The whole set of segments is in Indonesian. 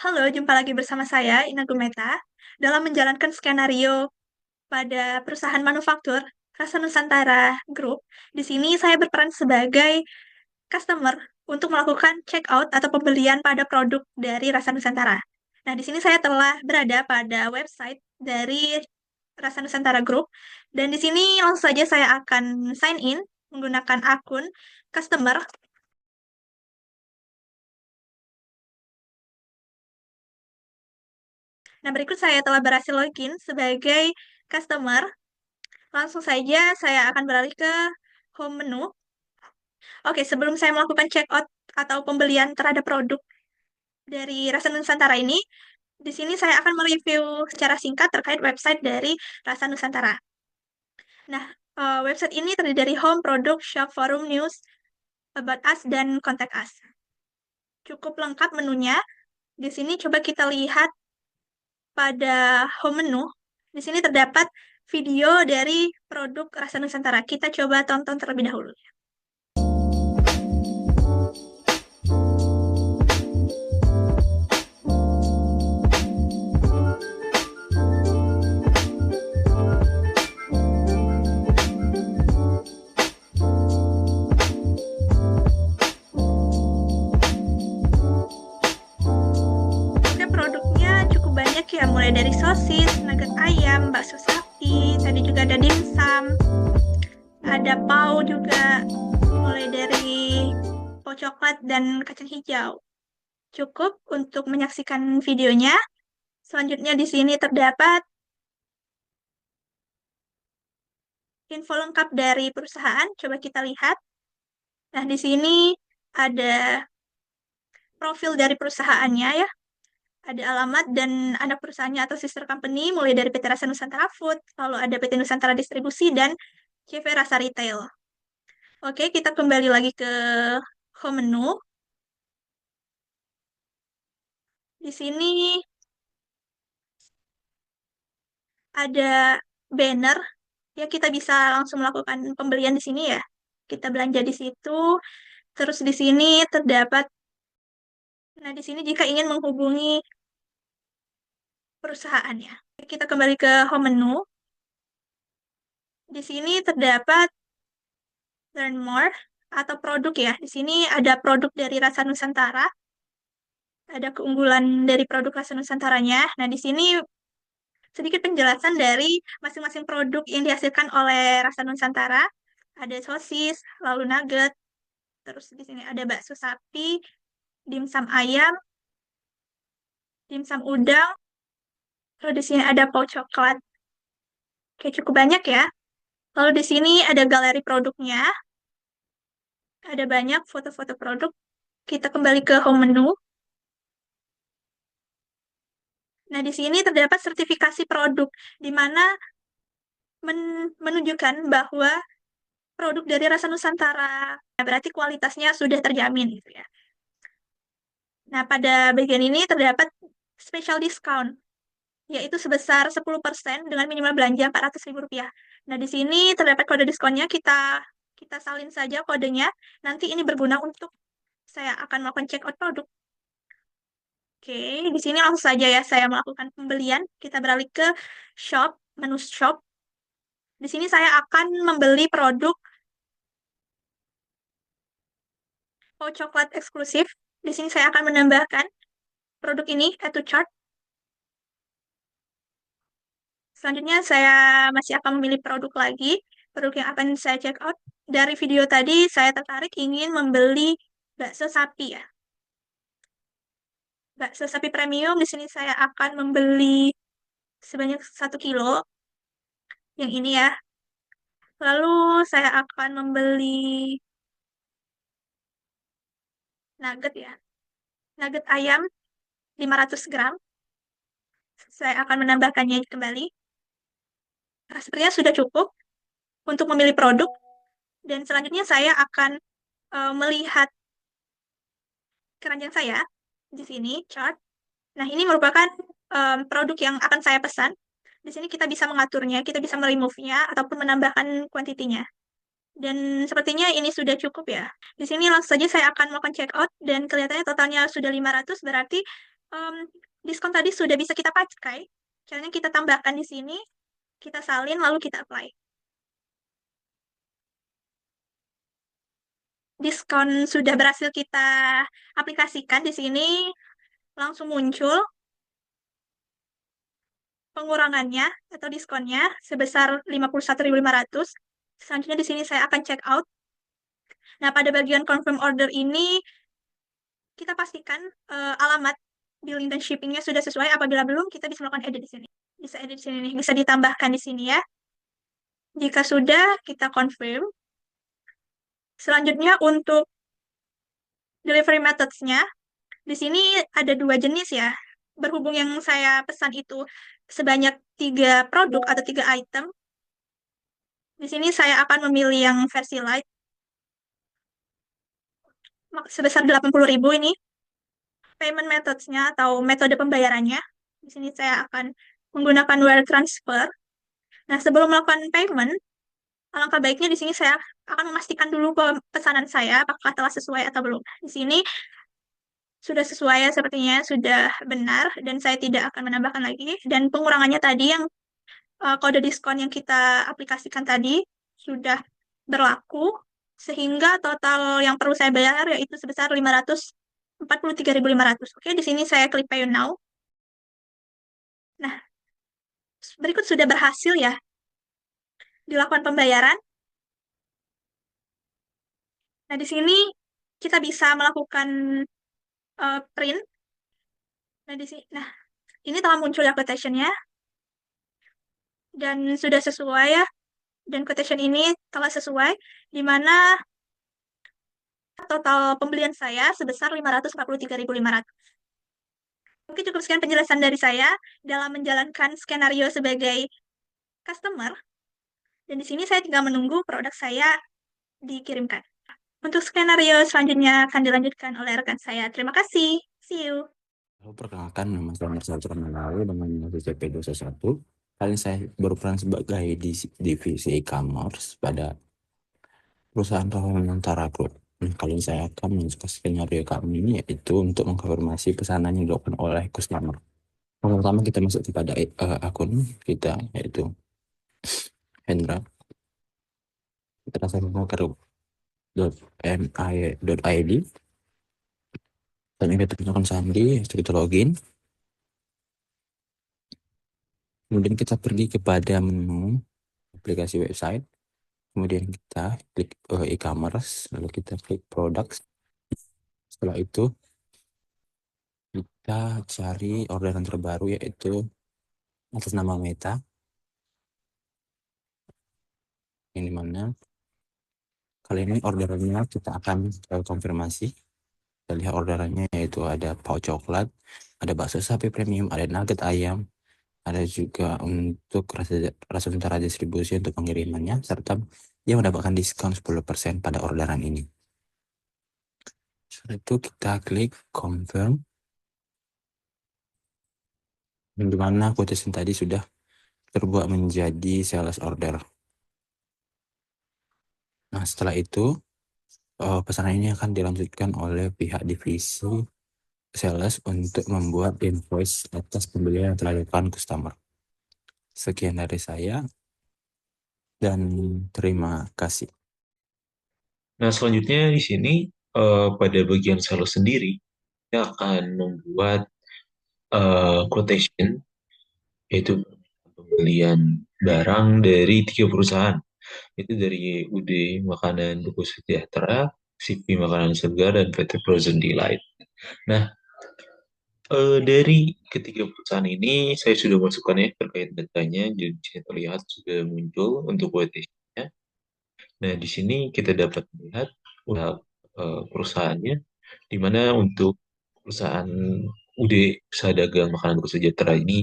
Halo, jumpa lagi bersama saya, Ina Gumeta, dalam menjalankan skenario pada perusahaan manufaktur Rasa Nusantara Group. Di sini saya berperan sebagai customer untuk melakukan check out atau pembelian pada produk dari Rasa Nusantara. Nah, di sini saya telah berada pada website dari Rasa Nusantara Group, dan di sini langsung saja saya akan sign in menggunakan akun customer. Nah, berikut saya telah berhasil login sebagai customer. Langsung saja saya akan beralih ke home menu. Oke, sebelum saya melakukan check out atau pembelian terhadap produk dari Rasa Nusantara ini, di sini saya akan mereview secara singkat terkait website dari Rasa Nusantara. Nah, website ini terdiri dari home, produk, shop, forum, news, about us, dan contact us. Cukup lengkap menunya. Di sini coba kita lihat pada home menu. Di sini terdapat video dari produk Rasa Nusantara. Kita coba tonton terlebih dahulu. Oke, produknya cukup banyak ya, mulai dari sosis, nugget ayam, bakso sapi, tadi juga ada dimsum, ada pau juga, mulai dari pau coklat dan kacang hijau. Cukup untuk menyaksikan videonya. Selanjutnya di sini terdapat info lengkap dari perusahaan. Coba kita lihat. Nah, di sini ada profil dari perusahaannya ya. Ada alamat dan anak perusahaannya atau sister company, mulai dari PT Rasa Nusantara Food, lalu ada PT Nusantara Distribusi, dan CV Rasa Retail. Oke, kita kembali lagi ke home menu. Di sini ada banner, ya kita bisa langsung melakukan pembelian di sini ya. Kita belanja di situ, terus di sini terdapat, nah di sini jika ingin menghubungi perusahaannya. Kita kembali ke home menu. Di sini terdapat learn more atau produk ya. Di sini ada produk dari Rasa Nusantara, ada keunggulan dari produk Rasa Nusantaranya. Nah, di sini sedikit penjelasan dari masing-masing produk yang dihasilkan oleh Rasa Nusantara. Ada sosis, lalu nugget, terus di sini ada bakso sapi, dimsum ayam, dimsum udang, lalu di sini ada pau coklat. Oke, cukup banyak ya. Lalu di sini ada galeri produknya, ada banyak foto-foto produk. Kita kembali ke home menu. Nah, di sini terdapat sertifikasi produk, di mana menunjukkan bahwa produk dari Rasa Nusantara, berarti kualitasnya sudah terjamin gitu ya. Nah, pada bagian ini terdapat special discount, yaitu sebesar 10% dengan minimal belanja Rp400.000. Nah, di sini terdapat kode diskonnya, kita salin saja kodenya. Nanti ini berguna untuk saya akan melakukan check out produk. Oke, di sini langsung saja ya saya melakukan pembelian. Kita beralih ke shop, menu shop. Di sini saya akan membeli produk coklat eksklusif. Di sini saya akan menambahkan produk ini, add to chart. Selanjutnya saya masih akan memilih produk lagi, produk yang akan saya check out. Dari video tadi saya tertarik ingin membeli bakso sapi ya. Bakso sapi premium, di sini saya akan membeli sebanyak 1 kilo. Yang ini ya. Lalu saya akan membeli nugget ya. Nugget ayam 500 gram. Saya akan menambahkannya kembali. Nah, sepertinya sudah cukup untuk memilih produk. Dan selanjutnya saya akan melihat keranjang saya di sini, chart. Nah, ini merupakan produk yang akan saya pesan. Di sini kita bisa mengaturnya, kita bisa merimove-nya, ataupun menambahkan kuantitinya. Dan sepertinya ini sudah cukup ya. Di sini langsung saja saya akan melakukan check out, dan kelihatannya totalnya sudah 500, berarti Em, Diskon tadi sudah bisa kita pakai. Caranya kita tambahkan di sini, kita salin, lalu kita apply. Diskon sudah berhasil kita aplikasikan di sini, langsung muncul pengurangannya atau diskonnya sebesar 51.500. Selanjutnya di sini saya akan check out. Nah, pada bagian confirm order ini kita pastikan alamat billing dan shippingnya sudah sesuai. Apabila belum, kita bisa melakukan edit di sini. Bisa edit di sini nih, bisa ditambahkan di sini ya. Jika sudah, kita confirm. Selanjutnya untuk delivery methods-nya, di sini ada dua jenis ya. Berhubung yang saya pesan itu sebanyak 3 produk atau 3 item, di sini saya akan memilih yang versi light sebesar 80.000 ini. Payment methods-nya atau metode pembayarannya, di sini saya akan menggunakan wire transfer. Nah, sebelum melakukan payment, alangkah baiknya di sini saya akan memastikan dulu pesanan saya apakah telah sesuai atau belum. Di sini sudah sesuai ya sepertinya, sudah benar dan saya tidak akan menambahkan lagi. Dan pengurangannya tadi yang kode diskon yang kita aplikasikan tadi sudah berlaku sehingga total yang perlu saya bayar yaitu sebesar 543.500. Oke, di sini saya klik Pay Now. Nah, berikut sudah berhasil ya dilakukan pembayaran. Nah, di sini kita bisa melakukan print. Nah, di sini, nah, ini telah muncul ya quotation-nya dan sudah sesuai ya. Dan quotation ini telah sesuai di mana total pembelian saya sebesar 543.500. Mungkin cukup sekian penjelasan dari saya dalam menjalankan skenario sebagai customer. Dan di sini saya tinggal menunggu produk saya dikirimkan. Untuk skenario selanjutnya akan dilanjutkan oleh rekan saya. Terima kasih. See you. Halo, perkenalkan nama saya Marcel Cermelawi dengan CP211. Kali ini saya berperan sebagai divisi e-commerce pada perusahaan Rawan Nantara Group. Nah, kali ini saya akan menunjukkan skenario kami ini yaitu untuk mengkonfirmasi pesanan yang dilakukan oleh customer. Pertama kita masuk kepada akun kita yaitu Hendra. Kita langsung ke .mi.id dan ini kita gunakan sandi, kita login. Kemudian kita pergi kepada menu aplikasi website. Kemudian kita klik e-commerce, lalu kita klik products. Setelah itu kita cari orderan terbaru yaitu atas nama Meta. Ini mana? Kali ini orderannya kita akan konfirmasi. Kita lihat orderannya yaitu ada pau coklat, ada bakso sapi premium, ada nugget ayam, ada juga untuk rasa tentara distribusi untuk pengirimannya, serta dia mendapatkan diskon 10% pada orderan ini. Setelah itu kita klik confirm. Di mana quotation tadi sudah terbuat menjadi sales order. Nah, setelah itu pesanan ini akan dilanjutkan oleh pihak divisi sales untuk membuat invoice atas pembelian yang telah dilakukan customer. Sekian dari saya dan terima kasih. Nah, selanjutnya di sini pada bagian sales sendiri, kita akan membuat quotation, yaitu pembelian barang dari 3 perusahaan. Itu dari UD Makanan Buku Sejahtera, CV Makanan Segar, dan PT Frozen Delight. Nah, dari ketiga perusahaan ini, saya sudah masukkan ya terkait datanya, jadi saya terlihat sudah muncul untuk quotation-nya. Nah, di sini kita dapat melihat perusahaannya, di mana untuk perusahaan UD Usaha Dagang Makanan Bersejahtera ini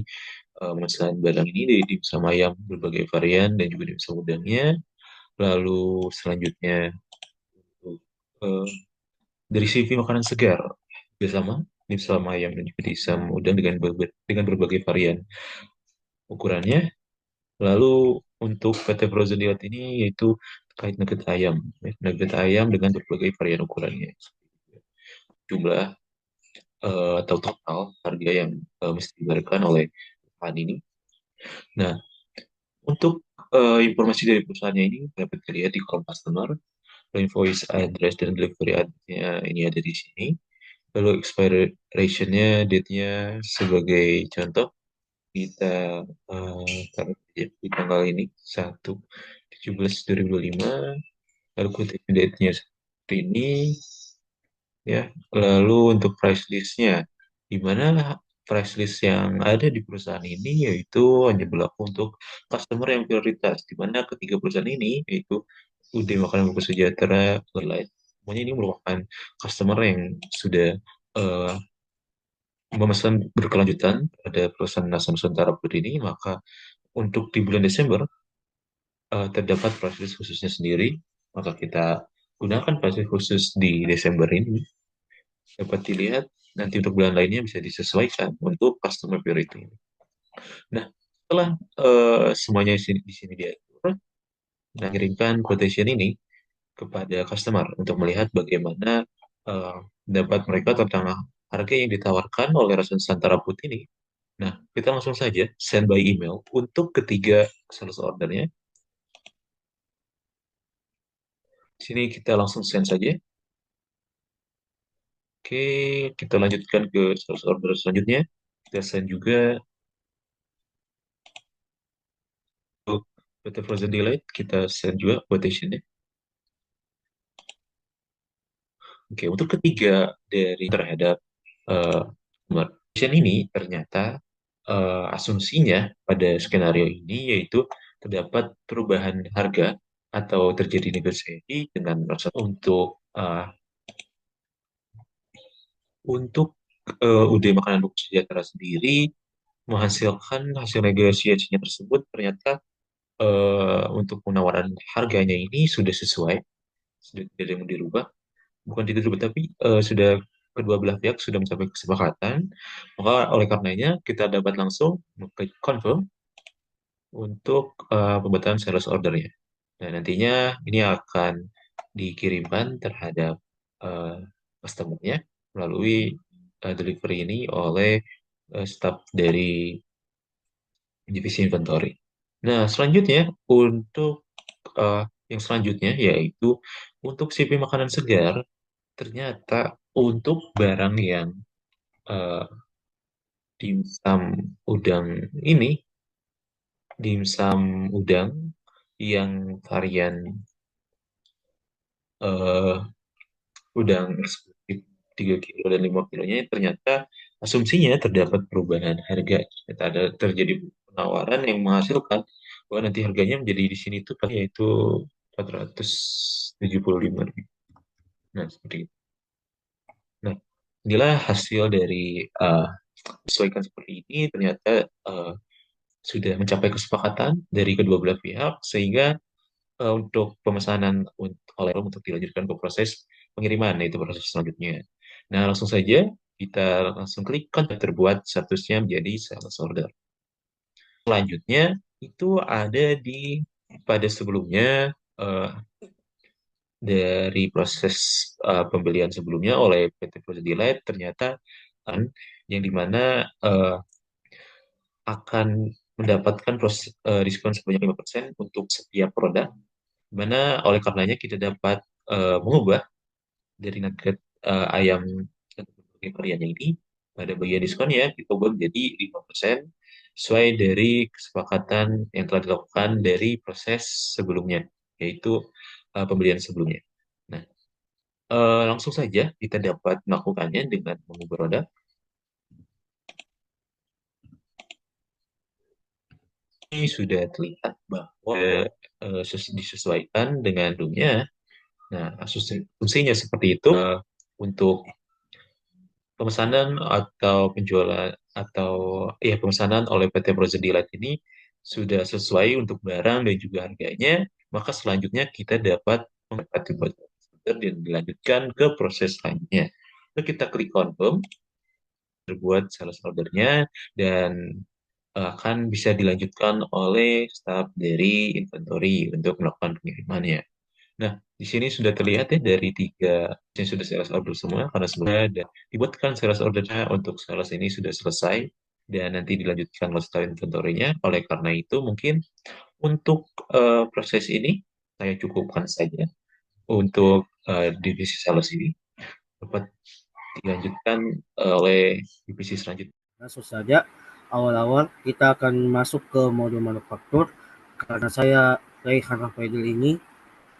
memesan barang ini dari dimsum ayam berbagai varian dan juga dimsum udangnya. Lalu selanjutnya uh, dari CV Makanan Segar bersama dimsum ayam dan juga dimsum udang dengan berbagai varian ukurannya. Lalu untuk PT Frozen Diet ini yaitu terkait nugget ayam dengan berbagai varian ukurannya. Jumlah atau total harga yang mesti diberikan oleh perusahaan ini. Nah, untuk informasi dari perusahaannya ini dapat dilihat di kolom customer, invoice address dan delivery address-nya ini ada di sini. Lalu expiration-nya, date-nya sebagai contoh kita taruh di tanggal ini 1/17/2025, lalu quotation date-nya seperti ini ya. Lalu untuk price list-nya, di mana price list yang ada di perusahaan ini yaitu hanya berlaku untuk customer yang prioritas, di mana ketiga perusahaan ini yaitu UD Makanan Bungkus Sejahtera, Light, semuanya ini merupakan customer yang sudah eh, memesan berkelanjutan pada perusahaan Nasa Nusantara Food ini, maka untuk di bulan Desember terdapat price khususnya sendiri, maka kita gunakan price khusus di Desember ini. Dapat dilihat nanti untuk bulan lainnya bisa disesuaikan untuk customer priority. Nah, setelah semuanya di sini diatur, nah kirimkan quotation ini kepada customer untuk melihat bagaimana eh, pendapat mereka tentang harga yang ditawarkan oleh Rasa Nusantara Food ini. Nah, kita langsung saja send by email untuk ketiga sales ordernya. Di sini kita langsung send saja. Oke, kita lanjutkan ke sales order selanjutnya. Kita send juga untuk PT Frozen Delight, kita send juga quotation-nya. Oke, untuk ketiga dari terhadap uh, quotation ini ternyata asumsinya pada skenario ini yaitu terdapat perubahan harga atau terjadi negosiasi dengan rasa untuk UD Makanan Bukti Sejahtera sendiri menghasilkan hasil negosiasinya tersebut ternyata untuk penawaran harganya ini sudah sesuai, sudah tidak ada yang dirubah, bukan tidak dirubah tapi sudah kedua belah pihak sudah mencapai kesepakatan, maka oleh karenanya kita dapat langsung mengklik confirm untuk pembatalan sales ordernya. Nah, nantinya ini akan dikirimkan terhadap uh, customer-nya melalui delivery ini oleh staff dari divisi inventory. Nah, selanjutnya untuk yang selanjutnya yaitu untuk shipping makanan segar, ternyata untuk barang yang uh, dimsum udang ini, dimsum udang yang varian eh, udang eksekutif 3 kilo dan 5 kilonya ternyata asumsinya terdapat perubahan harga. Ternyata ada terjadi penawaran yang menghasilkan bahwa nanti harganya menjadi di sini tuh yaitu 475.000. Nah, seperti itu. Nah, inilah hasil dari sesuaikan seperti ini ternyata eh, sudah mencapai kesepakatan dari kedua belah pihak sehingga untuk pemesanan oleh Room untuk dilanjutkan ke proses pengiriman, yaitu proses selanjutnya. Nah, langsung saja kita langsung klik kontak terbuat statusnya menjadi sales order. Selanjutnya itu ada di pada sebelumnya dari proses pembelian sebelumnya oleh PT Proses Delight ternyata yang dimana akan mendapatkan diskon sebanyak 5% untuk setiap produk, di mana oleh karenanya kita dapat mengubah dari nugget ayam berbagai variannya ini pada bagian diskonnya kita ubah menjadi 5% sesuai dari kesepakatan yang telah dilakukan dari proses sebelumnya, yaitu pembelian sebelumnya. Nah, langsung saja kita dapat melakukannya dengan mengubah produk. Ini sudah terlihat bahwa disesuaikan dengan roomnya. Nah, fungsinya seperti itu untuk pemesanan atau penjualan atau ya pemesanan oleh PT Frozen Delight ini sudah sesuai untuk barang dan juga harganya, maka selanjutnya kita dapat mendapati order dan dilanjutkan ke proses selanjutnya. Lalu kita klik confirm, terbuat sales ordernya dan akan bisa dilanjutkan oleh staf dari inventory untuk melakukan pengirimannya. Nah, di sini sudah terlihat ya dari tiga yang sudah sales order semua, karena sebenarnya ada dibuatkan sales ordernya untuk sales ini sudah selesai dan nanti dilanjutkan ke style inventory-nya. Oleh karena itu, mungkin untuk proses ini saya cukupkan saja untuk divisi sales ini dapat dilanjutkan oleh divisi selanjutnya. Langsung saja, awal-awal kita akan masuk ke modul manufaktur. Karena saya Raihan Rafaidil ini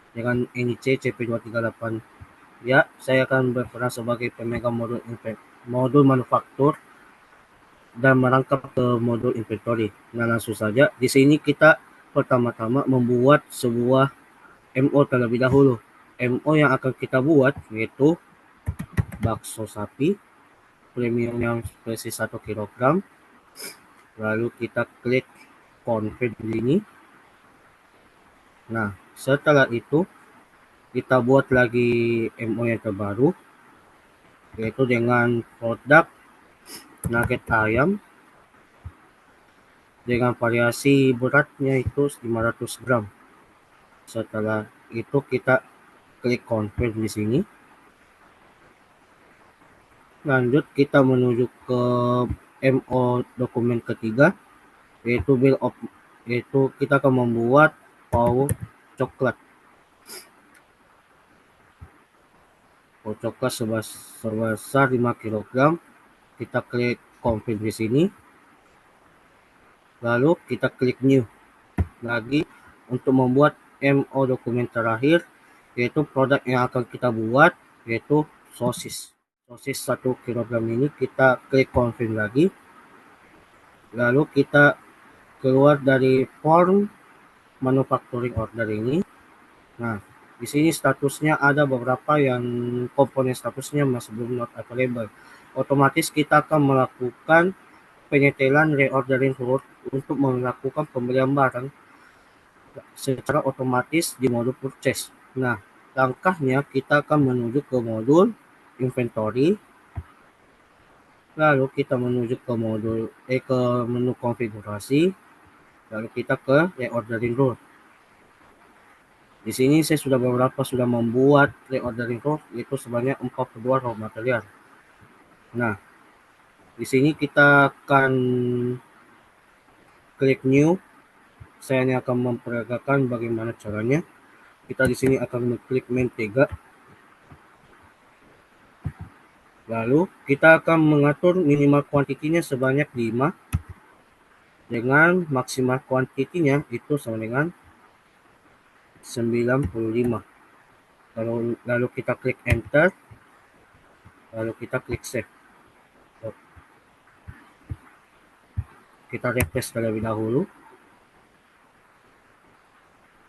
dengan NIC CP238, ya, saya akan berperan sebagai pemegang modul manufaktur dan merangkap ke modul inventory. Nah, langsung saja, di sini kita pertama-tama membuat sebuah MO terlebih dahulu. MO yang akan kita buat yaitu bakso sapi premium yang spesies 1 kilogram. Lalu kita klik confirm di sini. Nah, setelah itu kita buat lagi MO yang terbaru yaitu dengan produk nugget ayam dengan variasi beratnya itu 500 gram. Setelah itu kita klik confirm di sini. Lanjut kita menuju ke MO dokumen ketiga yaitu bill of, yaitu kita akan membuat paus coklat. Paus coklat sebesar 5 kg. Kita klik confirm di sini. Lalu kita klik new lagi untuk membuat MO dokumen terakhir yaitu produk yang akan kita buat yaitu sosis. Sosis 1 kg ini kita klik confirm lagi. Lalu kita keluar dari form manufacturing order ini. Nah, di sini statusnya ada beberapa yang komponen statusnya masih belum not available. Otomatis kita akan melakukan penyetelan reordering route untuk melakukan pembelian barang secara otomatis di modul purchase. Nah, langkahnya kita akan menuju ke modul inventory. Lalu kita menuju ke ke menu konfigurasi. Lalu kita ke reordering route. Di sini saya sudah membuat reordering route yaitu sebanyak 42 raw material. Nah, di sini kita akan klik new. Saya hanya akan memperagakan bagaimana caranya. Kita di sini akan mengklik mentega. Lalu kita akan mengatur minimal kuantitinya sebanyak 5 dengan maksimal kuantitinya itu sama dengan 95. Lalu kita klik enter. Lalu kita klik save. Kita refresh terlebih dahulu.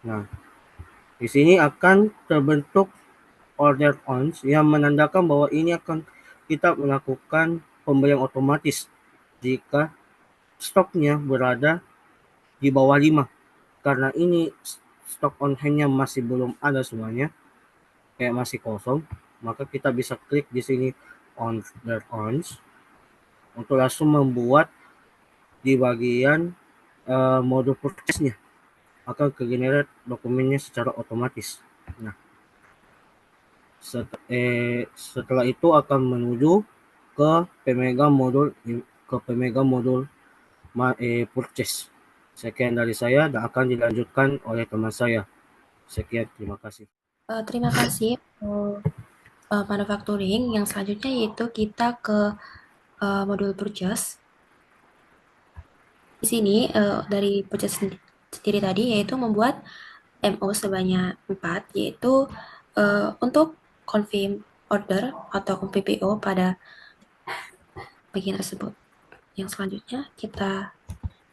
Nah, di sini akan terbentuk order ons yang menandakan bahwa ini akan kita melakukan pembelian otomatis jika stoknya berada di bawah 5. Karena ini stok on hand-nya masih belum ada semuanya, kayak masih kosong, maka kita bisa klik di sini order ons untuk langsung membuat di bagian modul purchase-nya akan ke-generate dokumennya secara otomatis. Nah, setelah itu akan menuju ke pemegang modul purchase. Sekian dari saya dan akan dilanjutkan oleh teman saya. Sekian, terima kasih. Terima kasih manufacturing. Yang selanjutnya yaitu kita ke modul purchase. Di sini dari purchase sendiri tadi yaitu membuat MO sebanyak 4, yaitu untuk confirm order atau confirm PO pada bagian tersebut. Yang selanjutnya kita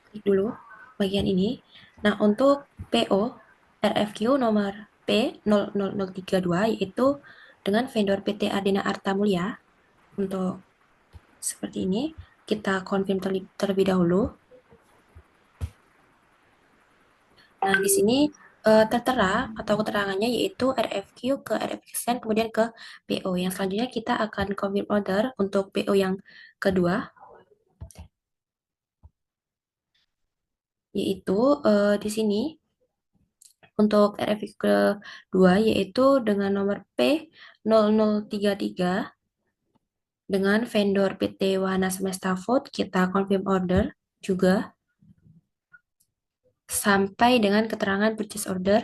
klik dulu bagian ini. Nah, untuk PO RFQ nomor P00032 yaitu dengan vendor PT Ardina Arta Mulia. Untuk seperti ini, kita confirm terlebih dahulu. Nah, di sini tertera atau keterangannya yaitu RFQ ke RFQ send kemudian ke PO. Yang selanjutnya kita akan confirm order untuk PO yang kedua, yaitu di sini Untuk RFQ kedua yaitu dengan nomor P0033 dengan vendor PT Wahana Semesta Food, kita confirm order juga sampai dengan keterangan purchase order.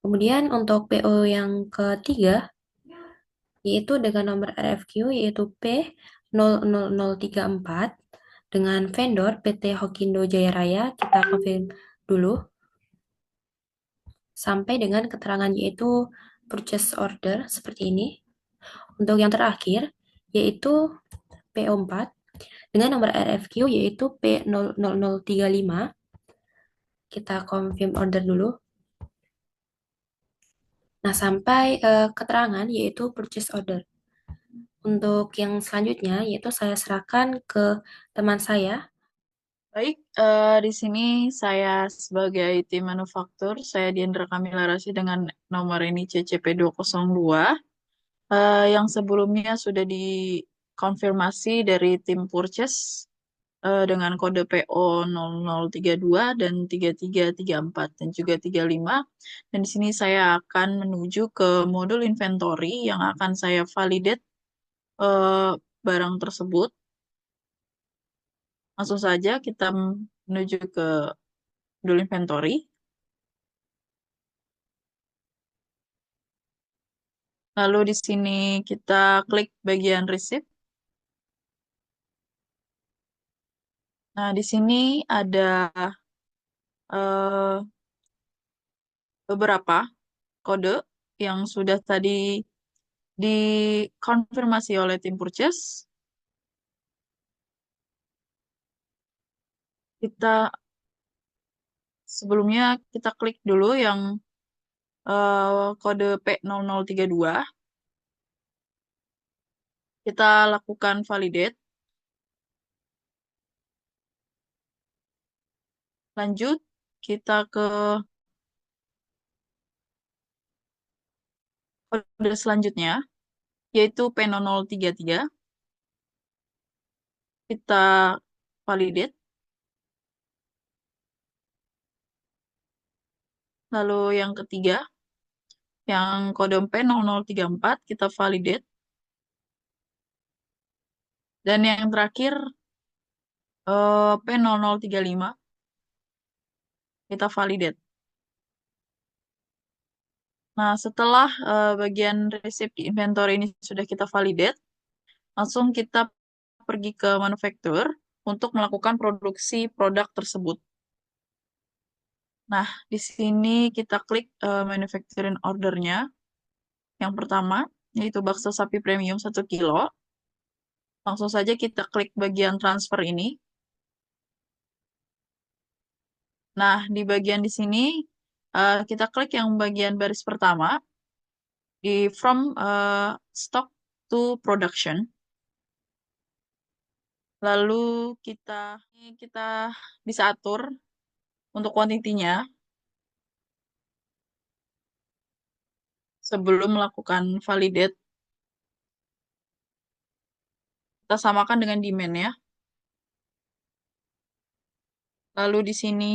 Kemudian untuk PO yang ketiga yaitu dengan nomor RFQ yaitu P00034 dengan vendor PT Hokindo Jaya Raya, kita confirm dulu sampai dengan keterangan yaitu purchase order seperti ini. Untuk yang terakhir yaitu PO4 dengan nomor RFQ yaitu P00035, kita confirm order dulu. Nah, sampai keterangan yaitu purchase order. Untuk yang selanjutnya yaitu saya serahkan ke teman saya. Baik, di sini saya sebagai tim manufaktur, saya Diandra Kamila Rasi dengan nomor ini CCP202, yang sebelumnya sudah dikonfirmasi dari tim purchase dengan kode PO 0032 dan 3334 dan juga 35. Dan di sini saya akan menuju ke modul inventory yang akan saya validate barang tersebut. Langsung saja kita menuju ke modul inventory. Lalu di sini kita klik bagian receipt. Nah, di sini ada eh, beberapa kode yang sudah tadi dikonfirmasi oleh tim purchase. Sebelumnya kita klik dulu yang kode P0032. Kita lakukan validate. Lanjut, kita ke kode selanjutnya, yaitu P0033. Kita validate. Lalu yang ketiga, yang kode P0034, kita validate. Dan yang terakhir, P0035, kita validate. Nah, setelah bagian receipt di inventory ini sudah kita validate, langsung kita pergi ke manufaktur untuk melakukan produksi produk tersebut. Nah, di sini kita klik manufacturing ordernya. Yang pertama, yaitu bakso sapi premium 1 kilo. Langsung saja kita klik bagian transfer ini. Nah, di bagian di sini kita klik yang bagian baris pertama di from stock to production. Lalu kita bisa atur untuk kuantitinya sebelum melakukan validate. Kita samakan dengan demand ya. Lalu di sini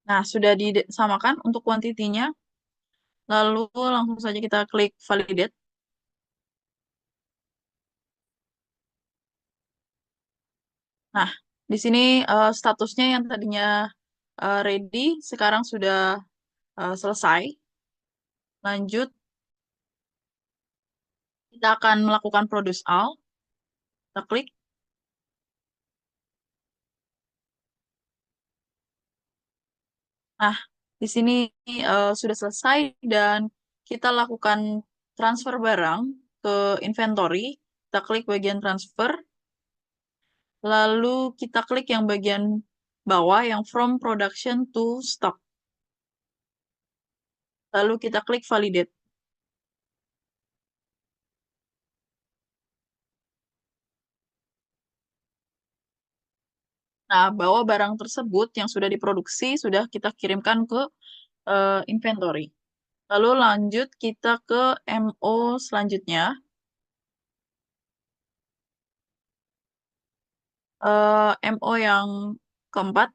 nah, sudah disamakan untuk kuantitinya. Lalu langsung saja kita klik validate. Nah, di sini statusnya yang tadinya ready, sekarang sudah selesai. Lanjut, kita akan melakukan produce all. Kita klik. Nah, di sini sudah selesai dan kita lakukan transfer barang ke inventory. Kita klik bagian transfer. Lalu kita klik yang bagian bawah yang from production to stock. Lalu kita klik validate. Nah, bawa barang tersebut yang sudah diproduksi sudah kita kirimkan ke inventory. Lalu lanjut kita ke MO selanjutnya. MO yang keempat,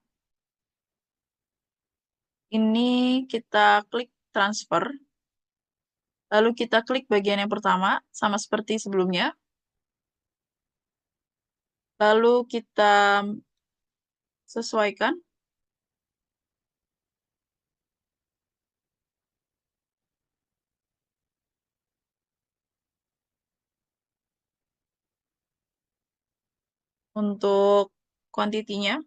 ini kita klik transfer. Lalu kita klik bagian yang pertama, sama seperti sebelumnya. Lalu kita sesuaikan. Untuk kuantitinya.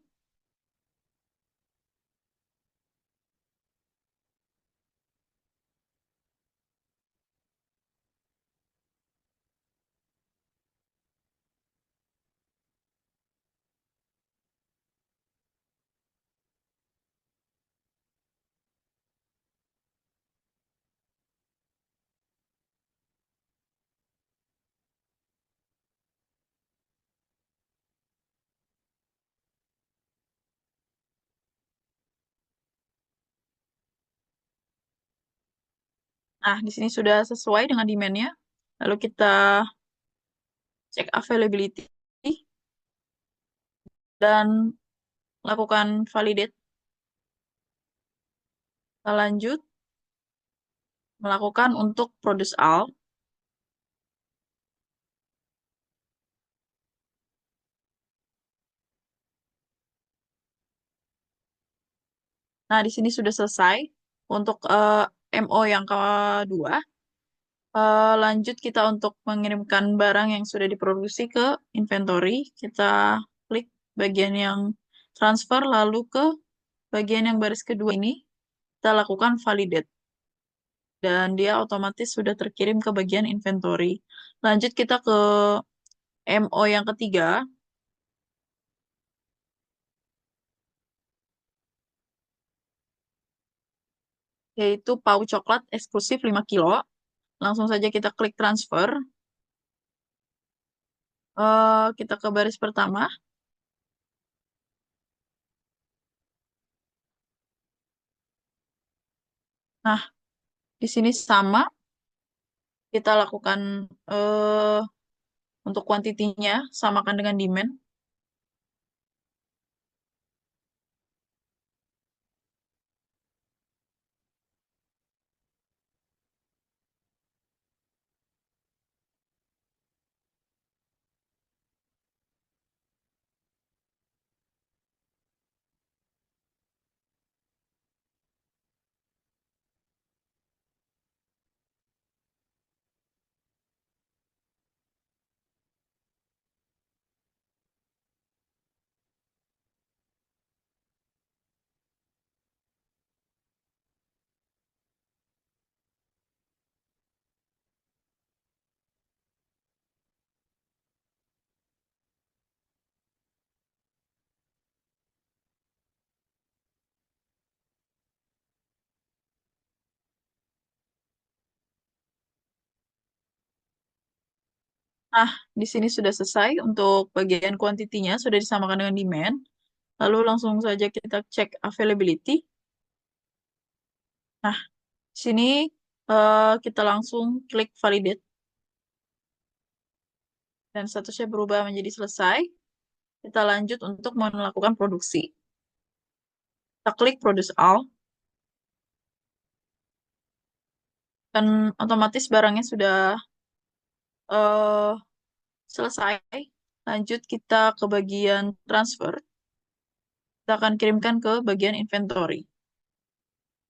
Nah, di sini sudah sesuai dengan demand-nya. Lalu kita cek availability dan lakukan validate. Kita lanjut melakukan untuk produce all. Nah, di sini sudah selesai untuk MO yang kedua. Lanjut kita untuk mengirimkan barang yang sudah diproduksi ke inventory. Kita klik bagian yang transfer, lalu ke bagian yang baris kedua ini, kita lakukan validate. Dan dia otomatis sudah terkirim ke bagian inventory. Lanjut kita ke MO yang ketiga, yaitu pau coklat eksklusif 5 kilo. Langsung saja kita klik transfer. Kita ke baris pertama. Nah, di sini sama. Kita lakukan untuk kuantitinya, samakan dengan demand. Nah, di sini sudah selesai untuk bagian kuantitinya, sudah disamakan dengan demand. Lalu langsung saja kita cek availability. Nah, di sini kita langsung klik validate. Dan statusnya berubah menjadi selesai. Kita lanjut untuk melakukan produksi. Kita klik produce all. Dan otomatis barangnya sudah eh, selesai. Lanjut kita ke bagian transfer. Kita akan kirimkan ke bagian inventory.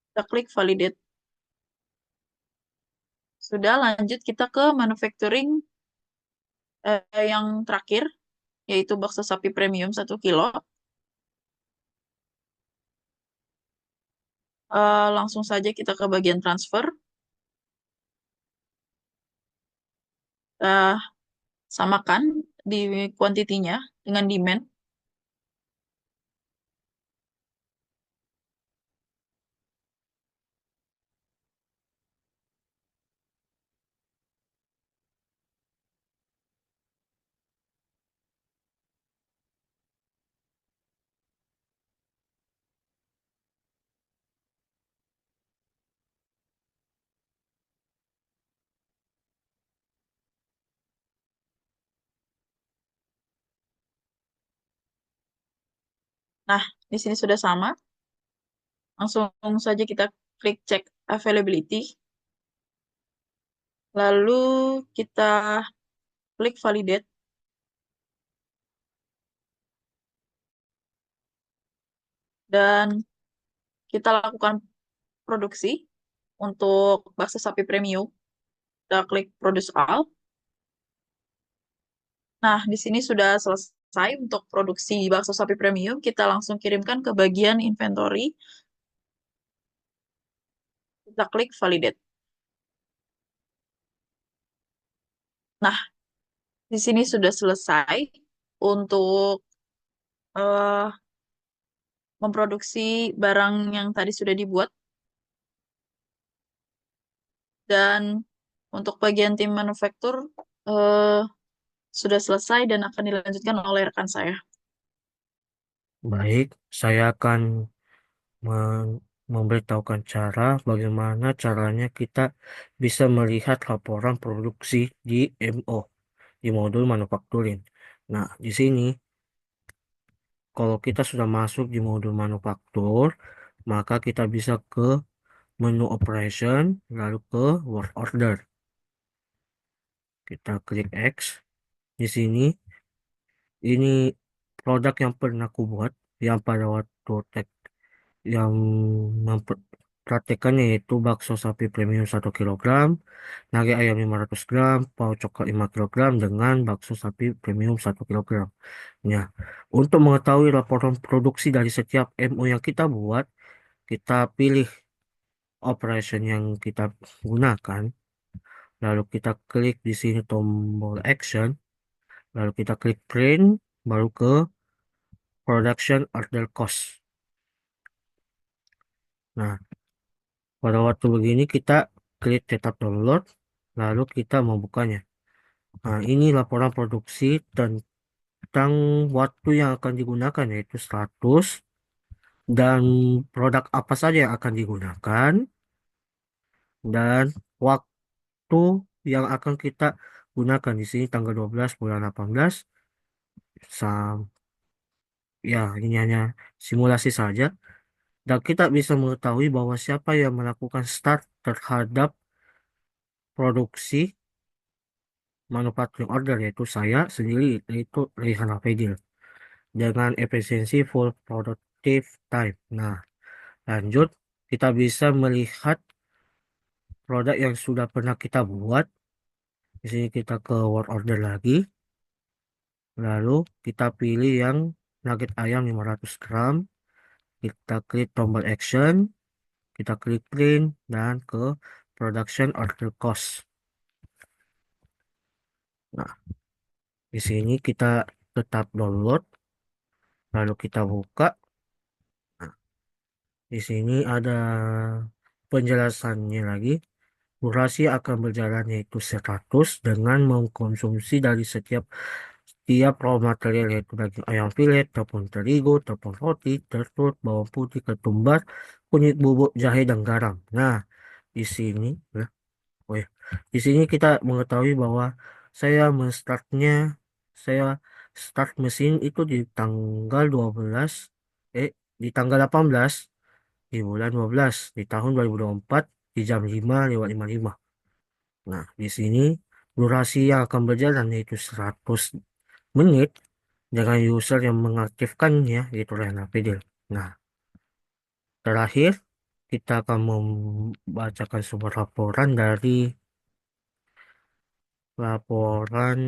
Kita klik validate. Sudah, lanjut kita ke manufacturing yang terakhir, yaitu bakso sapi premium 1 kilo. Langsung saja kita ke bagian transfer. Uh, Samakan di kuantitinya dengan demand. Nah, di sini sudah sama. Langsung saja kita klik cek availability. Lalu kita klik validate. Dan kita lakukan produksi untuk bakso sapi premium. Kita klik produce all. Nah, di sini sudah selesai untuk produksi bakso sapi premium. Kita langsung kirimkan ke bagian inventory. Kita klik validate. Nah, di sini sudah selesai untuk eh, memproduksi barang yang tadi sudah dibuat. Dan untuk bagian tim manufaktur eh, sudah selesai dan akan dilanjutkan oleh rekan saya. Baik, saya akan memberitahukan cara bagaimana caranya kita bisa melihat laporan produksi di MO, di modul manufacturing. Nah, di sini kalau kita sudah masuk di modul manufaktur, maka kita bisa ke menu operation, lalu ke work order. Kita klik X. Di sini, ini produk yang pernah aku buat, yang pada waktu yang mempraktekannya yaitu bakso sapi premium 1 kg, nugget ayam 500 gram, pau coklat 5 kg dengan bakso sapi premium 1 kg. Nah, untuk mengetahui laporan produksi dari setiap MO yang kita buat, kita pilih operation yang kita gunakan, lalu kita klik di sini tombol action, lalu kita klik print, baru ke production order cost. Nah, pada waktu begini kita klik tetap download, lalu kita membukanya. Nah, ini laporan produksi tentang waktu yang akan digunakan, yaitu status dan produk apa saja yang akan digunakan, dan waktu yang akan kita gunakan di sini tanggal 12 bulan 18. Sam, ya, ini hanya simulasi saja. Dan kita bisa mengetahui bahwa siapa yang melakukan start terhadap produksi manufacturing order, yaitu saya sendiri, yaitu Rehan Hafidil, dengan efisiensi full productive time. Nah, lanjut, kita bisa melihat produk yang sudah pernah kita buat. Di sini kita ke work order lagi, lalu kita pilih yang nugget ayam 500 gram, kita klik tombol action, kita klik print, dan ke production order cost. Nah, di sini kita tetap download, lalu kita buka. Nah, di sini ada penjelasannya lagi. Durasi akan berjalan yaitu 100 dengan mengkonsumsi dari setiap raw material, yaitu daging ayam filet, tepung terigu, tepung roti, telur, bawang putih, ketumbar, kunyit bubuk, jahe, dan garam. Nah, di sini, ya, oh ya, di sini kita mengetahui bahwa saya saya start mesin itu di tanggal 12, di tanggal 18 di bulan 12 di tahun 2024 di jam 5:55. Nah, di sini durasi yang akan berjalan yaitu 100 menit dengan user yang mengaktifkannya, yaitu Rena Fidel. Nah, terakhir kita akan membacakan sebuah laporan dari laporan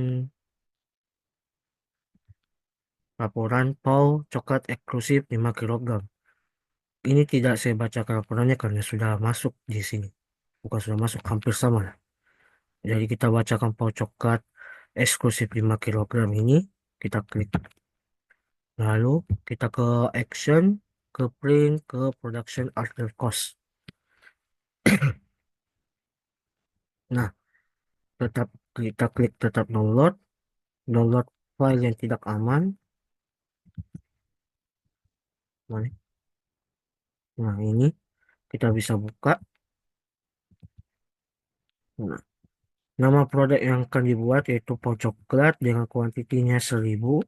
laporan PAU coklat eksklusif 5 kg. Ini tidak saya bacakan laporannya karena sudah masuk di sini. Bukan sudah masuk, hampir sama lah. Jadi kita bacakan PAU coklat eksklusif 5 kg ini. Kita klik. Lalu kita ke action, ke print, ke production order cost. Nah, kita klik tetap download file yang tidak aman. Mana? Nah, ini kita bisa buka. Nah, nama produk yang akan dibuat yaitu pau coklat dengan kuantitinya 1000,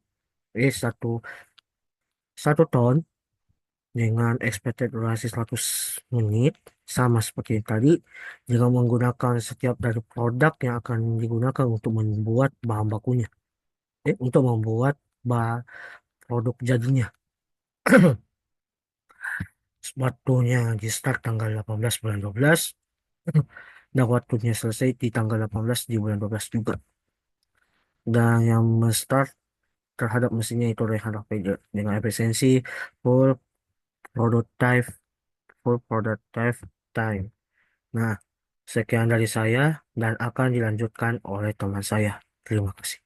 1 1 ton dengan expected durasi 100 menit, sama seperti tadi, jika menggunakan setiap dari produk yang akan digunakan untuk membuat bahan bakunya, untuk membuat produk jadinya. Waktunya di start tanggal 18 bulan 12 dan waktunya selesai di tanggal 18 di bulan 12 juga. Dan yang start terhadap mesinnya itu Reinhard Pager dengan efisiensi full prototype full prototype time. Nah, sekian dari saya dan akan dilanjutkan oleh teman saya. Terima kasih.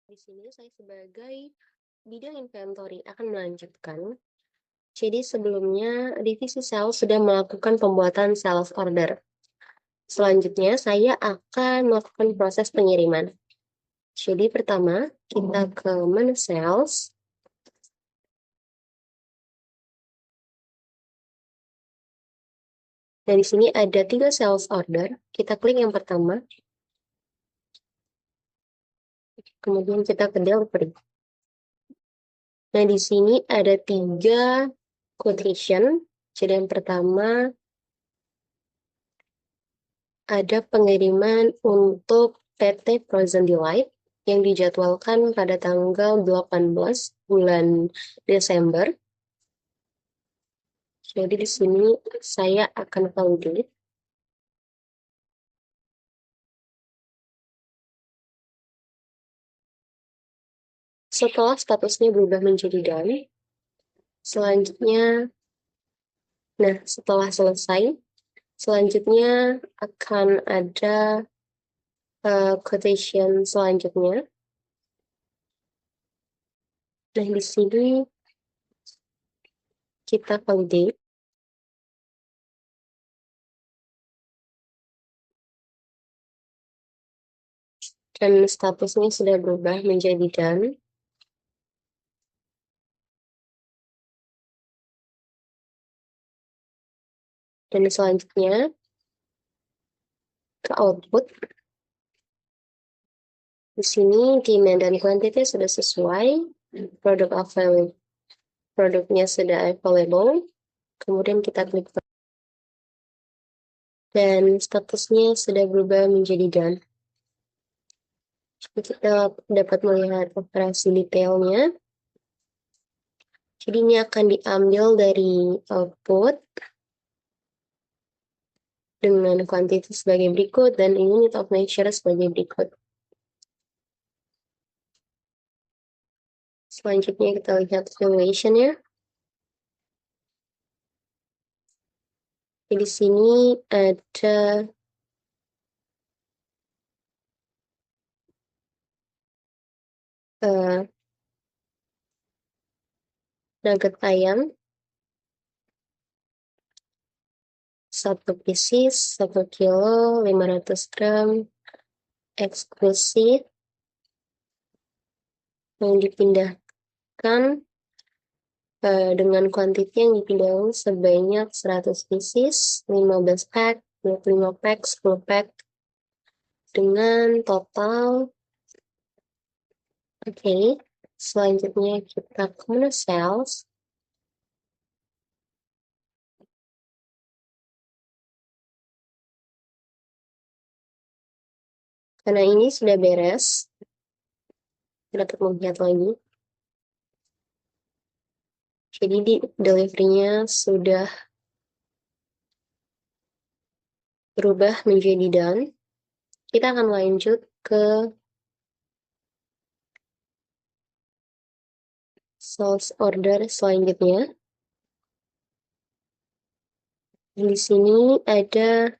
Di sini saya sebagai bidang inventory akan melanjutkan. Jadi sebelumnya divisi sales sudah melakukan pembuatan sales order. Selanjutnya saya akan melakukan proses pengiriman. Jadi pertama kita ke menu sales. Nah, di sini ada 3 sales order. Kita klik yang pertama. Kemudian kita ke delivery. Nah, di sini ada 3 quotation. Jadi yang pertama ada pengiriman untuk PT Frozen Delight yang dijadwalkan pada tanggal 18 bulan Desember. Jadi di sini saya akan validate. Setelah statusnya berubah menjadi done, selanjutnya, nah setelah selesai, selanjutnya akan ada quotation selanjutnya. Nah di sini kita validate. Dan statusnya sudah berubah menjadi done. Dan selanjutnya ke output. Di sini demand dan quantity sudah sesuai, produknya sudah available. Kemudian kita klik dan statusnya sudah berubah menjadi done. Jadi kita dapat melihat operasi detailnya. Jadi ini akan diambil dari output dengan quantity sebagai berikut dan unit of measure sebagai berikut. Selanjutnya kita lihat valuation-nya. Di sini ada nugget ayam 1 pieces 1 kilo 500 gram eksklusif yang dipindahkan dengan kuantiti yang dipindahkan sebanyak 100 pieces 15 pack 25 pack 10 pack dengan total. Oke, selanjutnya kita ke menu sales. Karena ini sudah beres, kita dapat melihat lagi. Jadi di delivery-nya sudah berubah menjadi done. Kita akan lanjut ke sales order selanjutnya. Di sini ada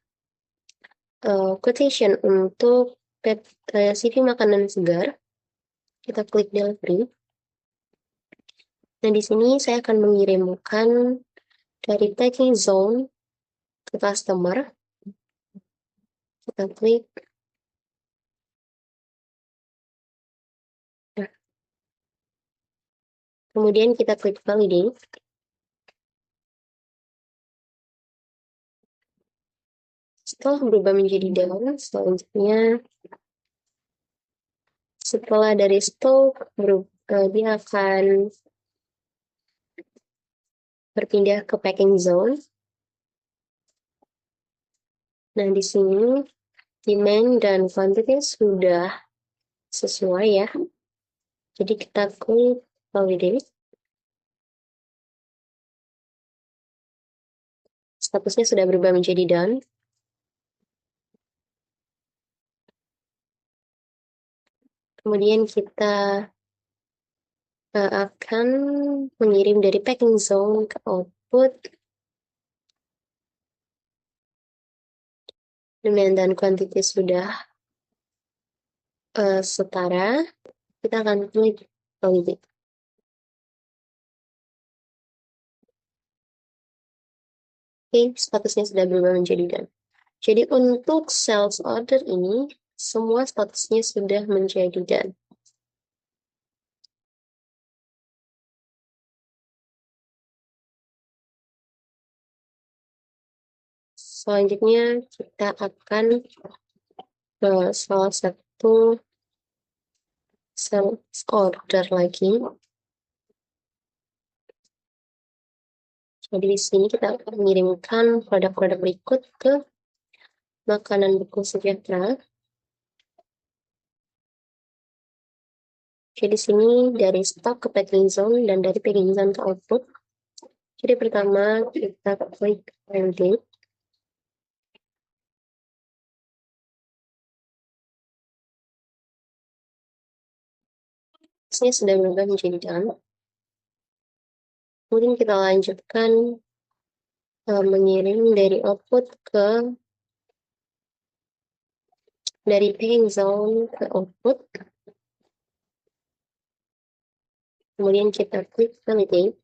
quotation untuk CV makanan segar. Kita klik delivery. Nah, di sini saya akan mengirimkan dari packing zone ke customer. Kita klik. Nah, kemudian kita klik validate. Setelah berubah menjadi done, selanjutnya setelah dari stok dia akan berpindah ke packing zone. Nah, di sini demand dan quantity sudah sesuai ya. Jadi kita klik validate. Statusnya sudah berubah menjadi done. Kemudian kita akan mengirim dari packing zone ke output. Demand dan quantity sudah setara. Kita akan klik validate. Oke, statusnya sudah berubah menjadi done. Jadi untuk sales order ini, semua statusnya sudah menjadi done. Selanjutnya kita akan ke salah satu sales order lagi. Jadi di sini kita akan mengirimkan produk-produk berikut ke makanan beku sejahtera. Jadi di sini dari stok ke packing zone dan dari packing zone ke output. Jadi pertama kita klik validate. Ini sudah berubah menjadi done. Kemudian kita lanjutkan mengirim dari output dari packing zone ke output. Kemudian kita klik validate.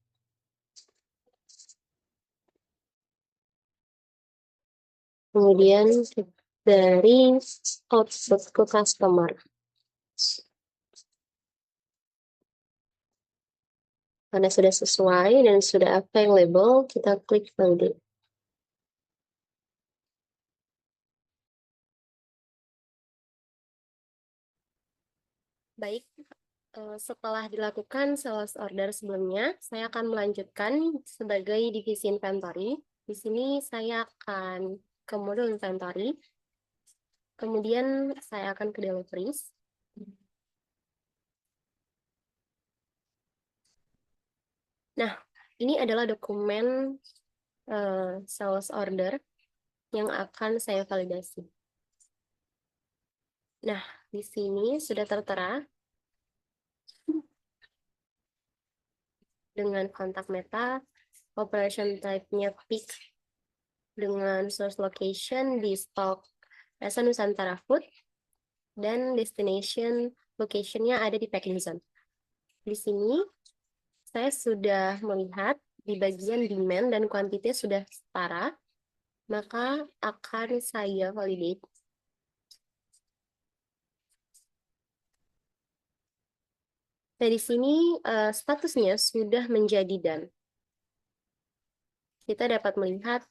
Kemudian dari output ke customer. Karena sudah sesuai dan sudah available, kita klik validate. Baik, setelah dilakukan sales order sebelumnya, saya akan melanjutkan sebagai divisi inventory. Di sini saya akan ke modul inventory. Kemudian saya akan ke deliveries. Nah, ini adalah dokumen sales order yang akan saya validasi. Nah, di sini sudah tertera dengan kontak meta, operation type-nya pick, dengan source location di stok Rasa Nusantara Food, dan destination location-nya ada di packing zone. Di sini saya sudah melihat di bagian demand dan quantity sudah setara, maka akan saya validate. Nah, di sini statusnya sudah menjadi done. Kita dapat melihat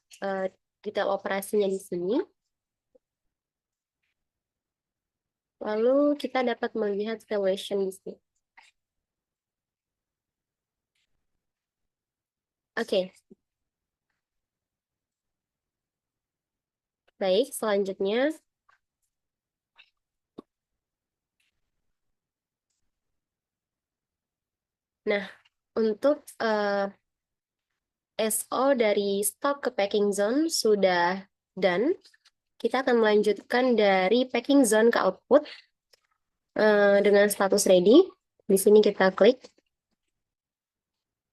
detail operasinya di sini. Lalu kita dapat melihat valuation di sini. Oke. Baik, selanjutnya nah, untuk SO dari stok ke packing zone sudah done. Kita akan melanjutkan dari packing zone ke output dengan status ready. Di sini kita klik.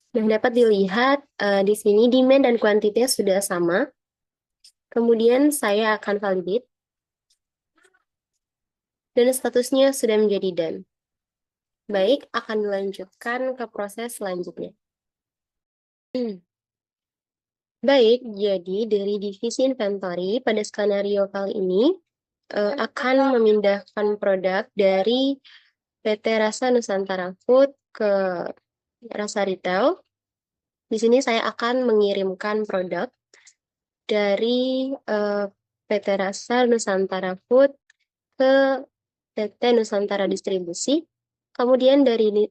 Dan dapat dilihat di sini demand dan kuantitasnya sudah sama. Kemudian saya akan validate. Dan statusnya sudah menjadi done. Baik, akan dilanjutkan ke proses selanjutnya. Baik, jadi dari divisi inventory pada skenario kali ini akan memindahkan produk dari PT Rasa Nusantara Food ke Rasa Retail. Di sini saya akan mengirimkan produk dari PT Rasa Nusantara Food ke PT Nusantara Distribusi, kemudian dari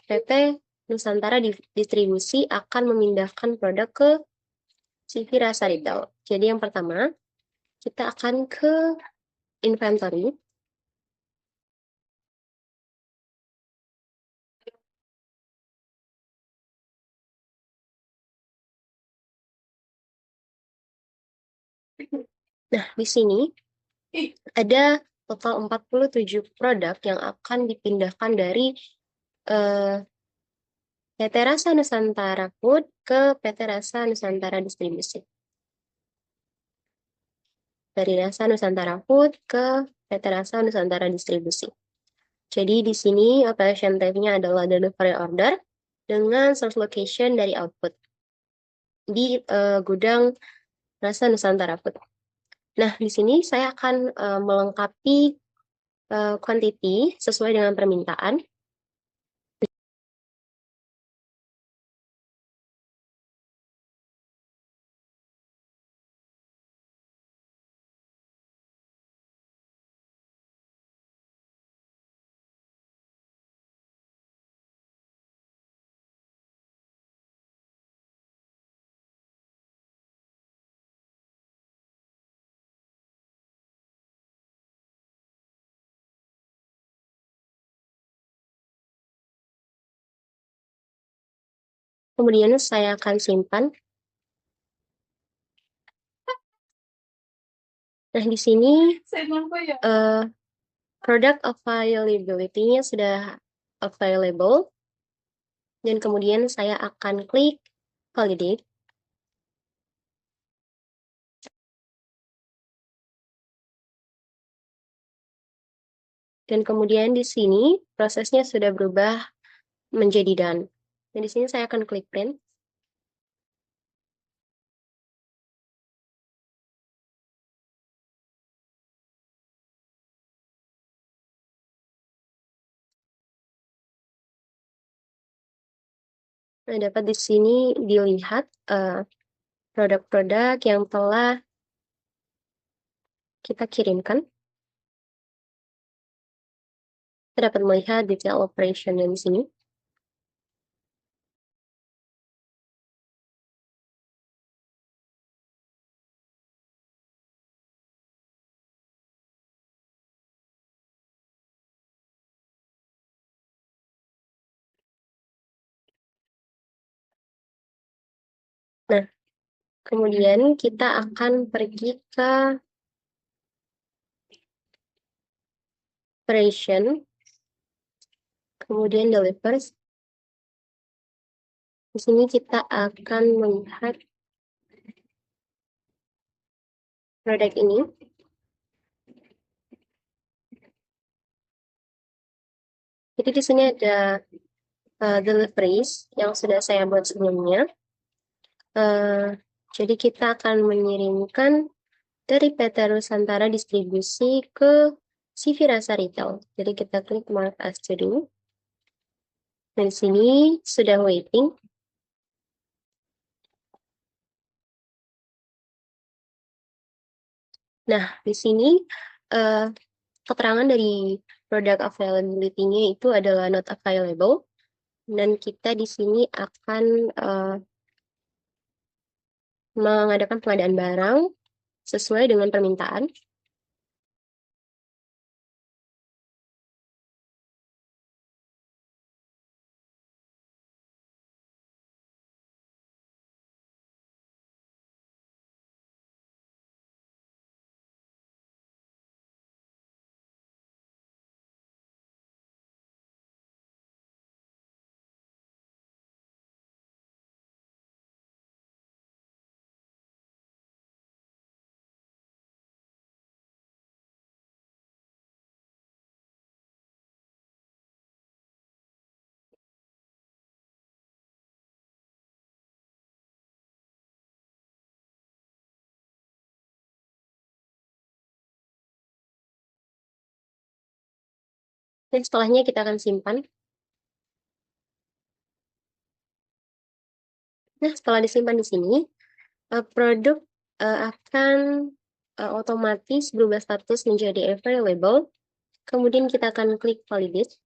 PT Nusantara Distribusi akan memindahkan produk ke CV Rasa Retail. Jadi yang pertama, kita akan ke inventory. Nah, di sini ada total 47 produk yang akan dipindahkan dari PT Rasa Nusantara Food ke PT Rasa Nusantara Distribusi. Dari Rasa Nusantara Food ke PT Rasa Nusantara Distribusi. Jadi di sini operation type-nya adalah delivery order dengan source location dari output di gudang Rasa Nusantara Food. Nah, di sini saya akan melengkapi quantity sesuai dengan permintaan. Kemudian saya akan simpan. Nah, di sini product availability-nya sudah available. Dan kemudian saya akan klik validate. Dan kemudian di sini prosesnya sudah berubah menjadi done. Dan di sini saya akan klik print. Nah, dapat di sini dilihat produk-produk yang telah kita kirimkan. Kita dapat melihat detail operation di sini. Nah, kemudian kita akan pergi ke operation, kemudian delivers. Di sini kita akan melihat produk ini. Jadi di sini ada deliveries yang sudah saya buat sebelumnya. Jadi kita akan mengirimkan dari PT Nusantara Distribusi ke CV Rasa Retail. Jadi kita klik Mark as to do. Dan di sini sudah waiting. Nah, di sini keterangan dari product availability-nya itu adalah not available. Dan kita di sini akan mengadakan pengadaan barang sesuai dengan permintaan. Dan setelahnya kita akan simpan. Nah, setelah disimpan di sini, produk akan otomatis berubah status menjadi available. Kemudian kita akan klik validate.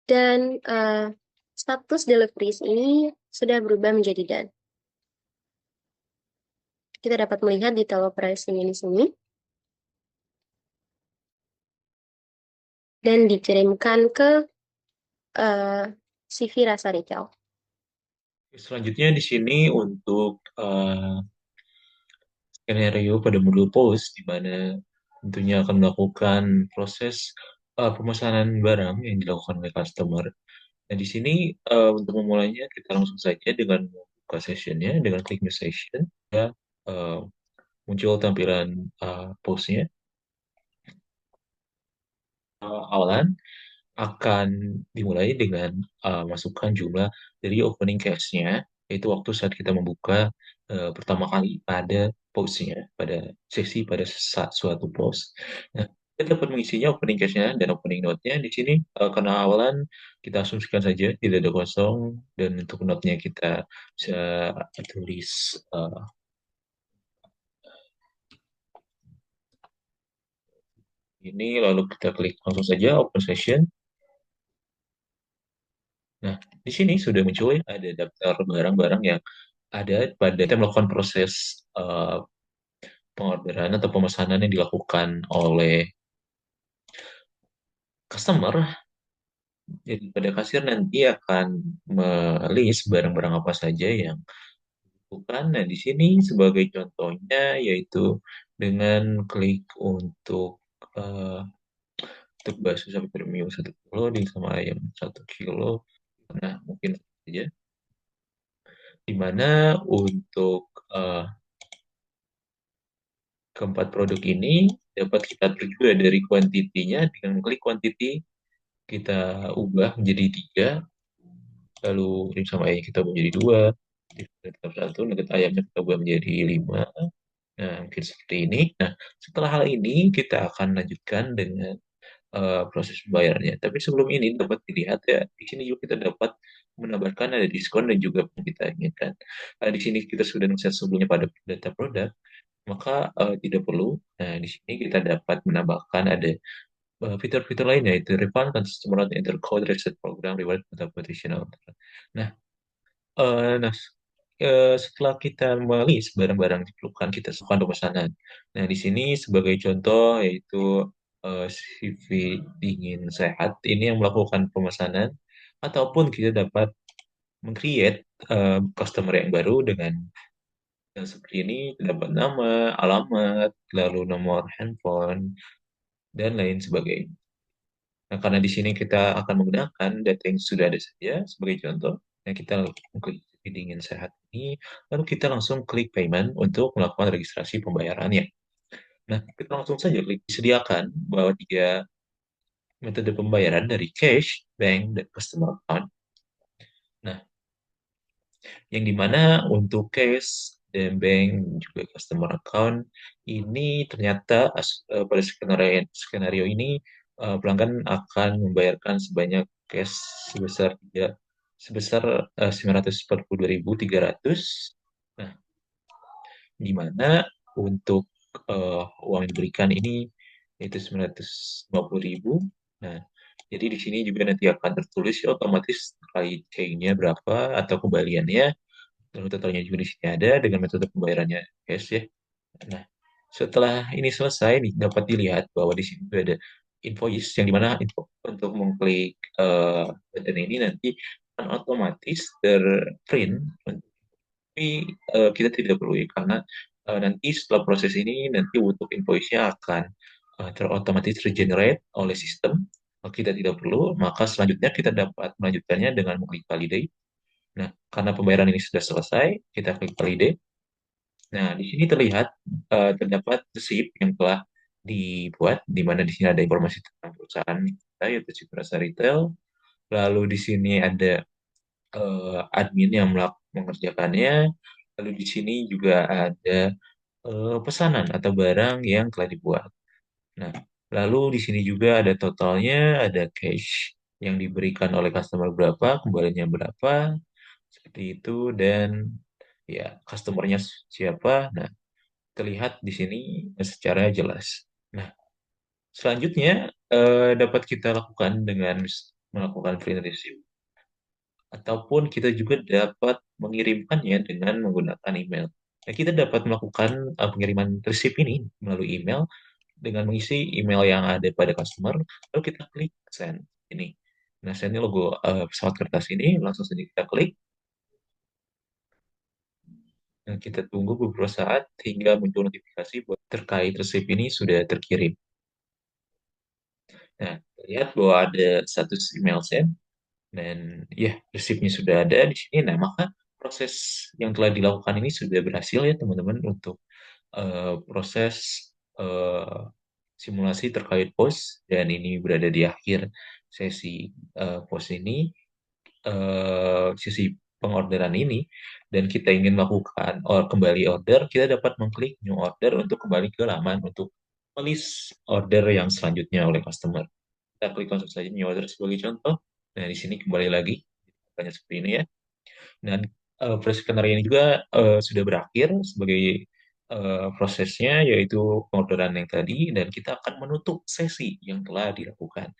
Dan status deliveries ini sudah berubah menjadi done. Kita dapat melihat detail operasinya di sini. Dan dikirimkan ke CV Rasa Retail. Selanjutnya di sini untuk skenario pada modul post, di mana tentunya akan melakukan proses pemesanan barang yang dilakukan oleh customer. Nah, di sini untuk memulainya kita langsung saja dengan membuka sessionnya, dengan klik new session, ya, uh, muncul tampilan postnya. Awalan akan dimulai dengan masukkan jumlah dari opening cash-nya, yaitu waktu saat kita membuka pertama kali pada post-nya, pada sesi pada suatu post. Nah, kita dapat mengisinya opening cash-nya dan opening note-nya di sini karena awalan kita asumsikan saja tidak ada kosong, dan untuk note-nya kita bisa tulis ini, lalu kita klik langsung saja open session. Nah, di sini sudah muncul ya, ada daftar barang-barang yang ada pada kita melakukan proses pengorderan atau pemesanan yang dilakukan oleh customer. Jadi pada kasir nanti akan melist barang-barang apa saja yang dibutuhkan. Nah, di sini sebagai contohnya yaitu dengan klik uh, untuk bakso sapi premium 1 kilo di sama ayam 1 kilo. Nah, mungkin saja. Di mana untuk keempat produk ini dapat kita atur juga dari kuantitinya dengan klik quantity kita ubah menjadi 3, lalu rim sama ayam kita ubah menjadi 2, tetap 1, nugget ayamnya kita ubah menjadi 5. Nah, mungkin seperti ini. Nah, setelah hal ini kita akan lanjutkan dengan proses pembayarannya. Tapi sebelum ini dapat dilihat ya, di sini juga kita dapat menambahkan ada diskon dan juga yang kita inginkan. Di sini kita sudah set sebelumnya pada data produk, maka tidak perlu. Nah, di sini kita dapat menambahkan ada fitur-fitur lain yaitu refund, customer enter code, reset program, reward, atau additional. Nah, nah setelah kita melist barang-barang diperlukan, kita lakukan pemesanan. Nah, di sini sebagai contoh yaitu CV dingin sehat ini yang melakukan pemesanan, ataupun kita dapat meng-create customer yang baru dengan seperti ini, terdapat nama, alamat, lalu nomor handphone, dan lain sebagainya. Nah, karena di sini kita akan menggunakan data yang sudah ada saja sebagai contoh, nah kita klik dingin sehat ini, lalu kita langsung klik payment untuk melakukan registrasi pembayarannya. Nah, kita langsung saja klik disediakan bahwa 3 metode pembayaran dari cash, bank, dan customer account. Nah, yang dimana untuk cash dan bank juga customer account ini ternyata pada skenario ini pelanggan akan membayarkan sebanyak cash sebesar 942.300. Nah, dimana untuk uang yang diberikan ini yaitu 950.000. Nah, jadi di sini juga nanti akan tertulis ya, otomatis terkait C-nya berapa atau kembaliannya. Lalu totalnya juga di sini ada dengan metode pembayarannya cash ya. Nah, setelah ini selesai nih, dapat dilihat bahwa di sini juga ada invoice yang dimana info untuk mengklik button ini nanti akan otomatis terprint, tapi kita tidak perlu ya, karena nanti setelah proses ini nanti untuk invoice-nya akan terotomatis regenerate oleh sistem. Kalau kita tidak perlu, maka selanjutnya kita dapat melanjutkannya dengan mengklik validate. Nah, karena pembayaran ini sudah selesai, kita klik validate. Nah, di sini terlihat terdapat receipt yang telah dibuat, di mana di sini ada informasi tentang perusahaan kita, yaitu Ciprasa Retail. Lalu di sini ada admin yang mengerjakannya. Lalu di sini juga ada pesanan atau barang yang telah dibuat. Nah, lalu di sini juga ada totalnya, ada cash yang diberikan oleh customer berapa, kembalinya berapa, seperti itu, dan ya customernya siapa. Nah, terlihat di sini secara jelas. Nah, selanjutnya dapat kita lakukan dengan melakukan print receipt, ataupun kita juga dapat mengirimkannya dengan menggunakan email. Nah, kita dapat melakukan pengiriman receipt ini melalui email dengan mengisi email yang ada pada customer, lalu kita klik send ini. Nah, send ini logo pesawat kertas ini, langsung saja kita klik. Nah, kita tunggu beberapa saat hingga muncul notifikasi bahwa terkait resip ini sudah terkirim. Nah, lihat bahwa ada status email send dan ya resipnya sudah ada di sini. Nah, maka proses yang telah dilakukan ini sudah berhasil ya teman-teman untuk proses eh, simulasi terkait pos, dan ini berada di akhir sesi pos ini, sesi pengorderan ini, dan kita ingin melakukan kembali order, kita dapat mengklik new order untuk kembali ke laman untuk list order yang selanjutnya oleh customer. Kita klik langsung saja new order sebagai contoh. Nah, di sini kembali lagi banyak seperti ini ya. Dan proses skenario ini juga sudah berakhir sebagai prosesnya, yaitu pengorderan yang tadi, dan kita akan menutup sesi yang telah dilakukan.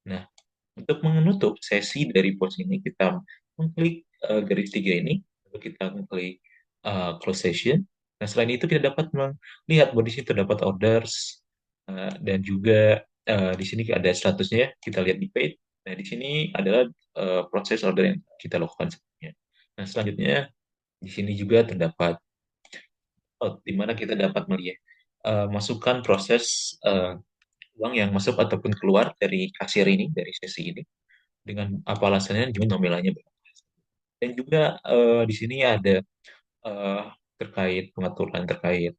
Nah, untuk menutup sesi dari pos ini, kita mengklik garis 3 ini, lalu kita mengklik close session. Nah, selain itu kita dapat melihat bahwa di sini terdapat orders, dan juga di sini ada statusnya, kita lihat di page. Nah, di sini adalah proses order yang kita lakukan sebelumnya. Nah, selanjutnya di sini juga terdapat di mana kita dapat melihat masukkan proses uang yang masuk ataupun keluar dari kasir ini, dari sesi ini, dengan apa alasannya, juga nominalnya berapa. Dan juga di sini ada eh, terkait pengaturan terkait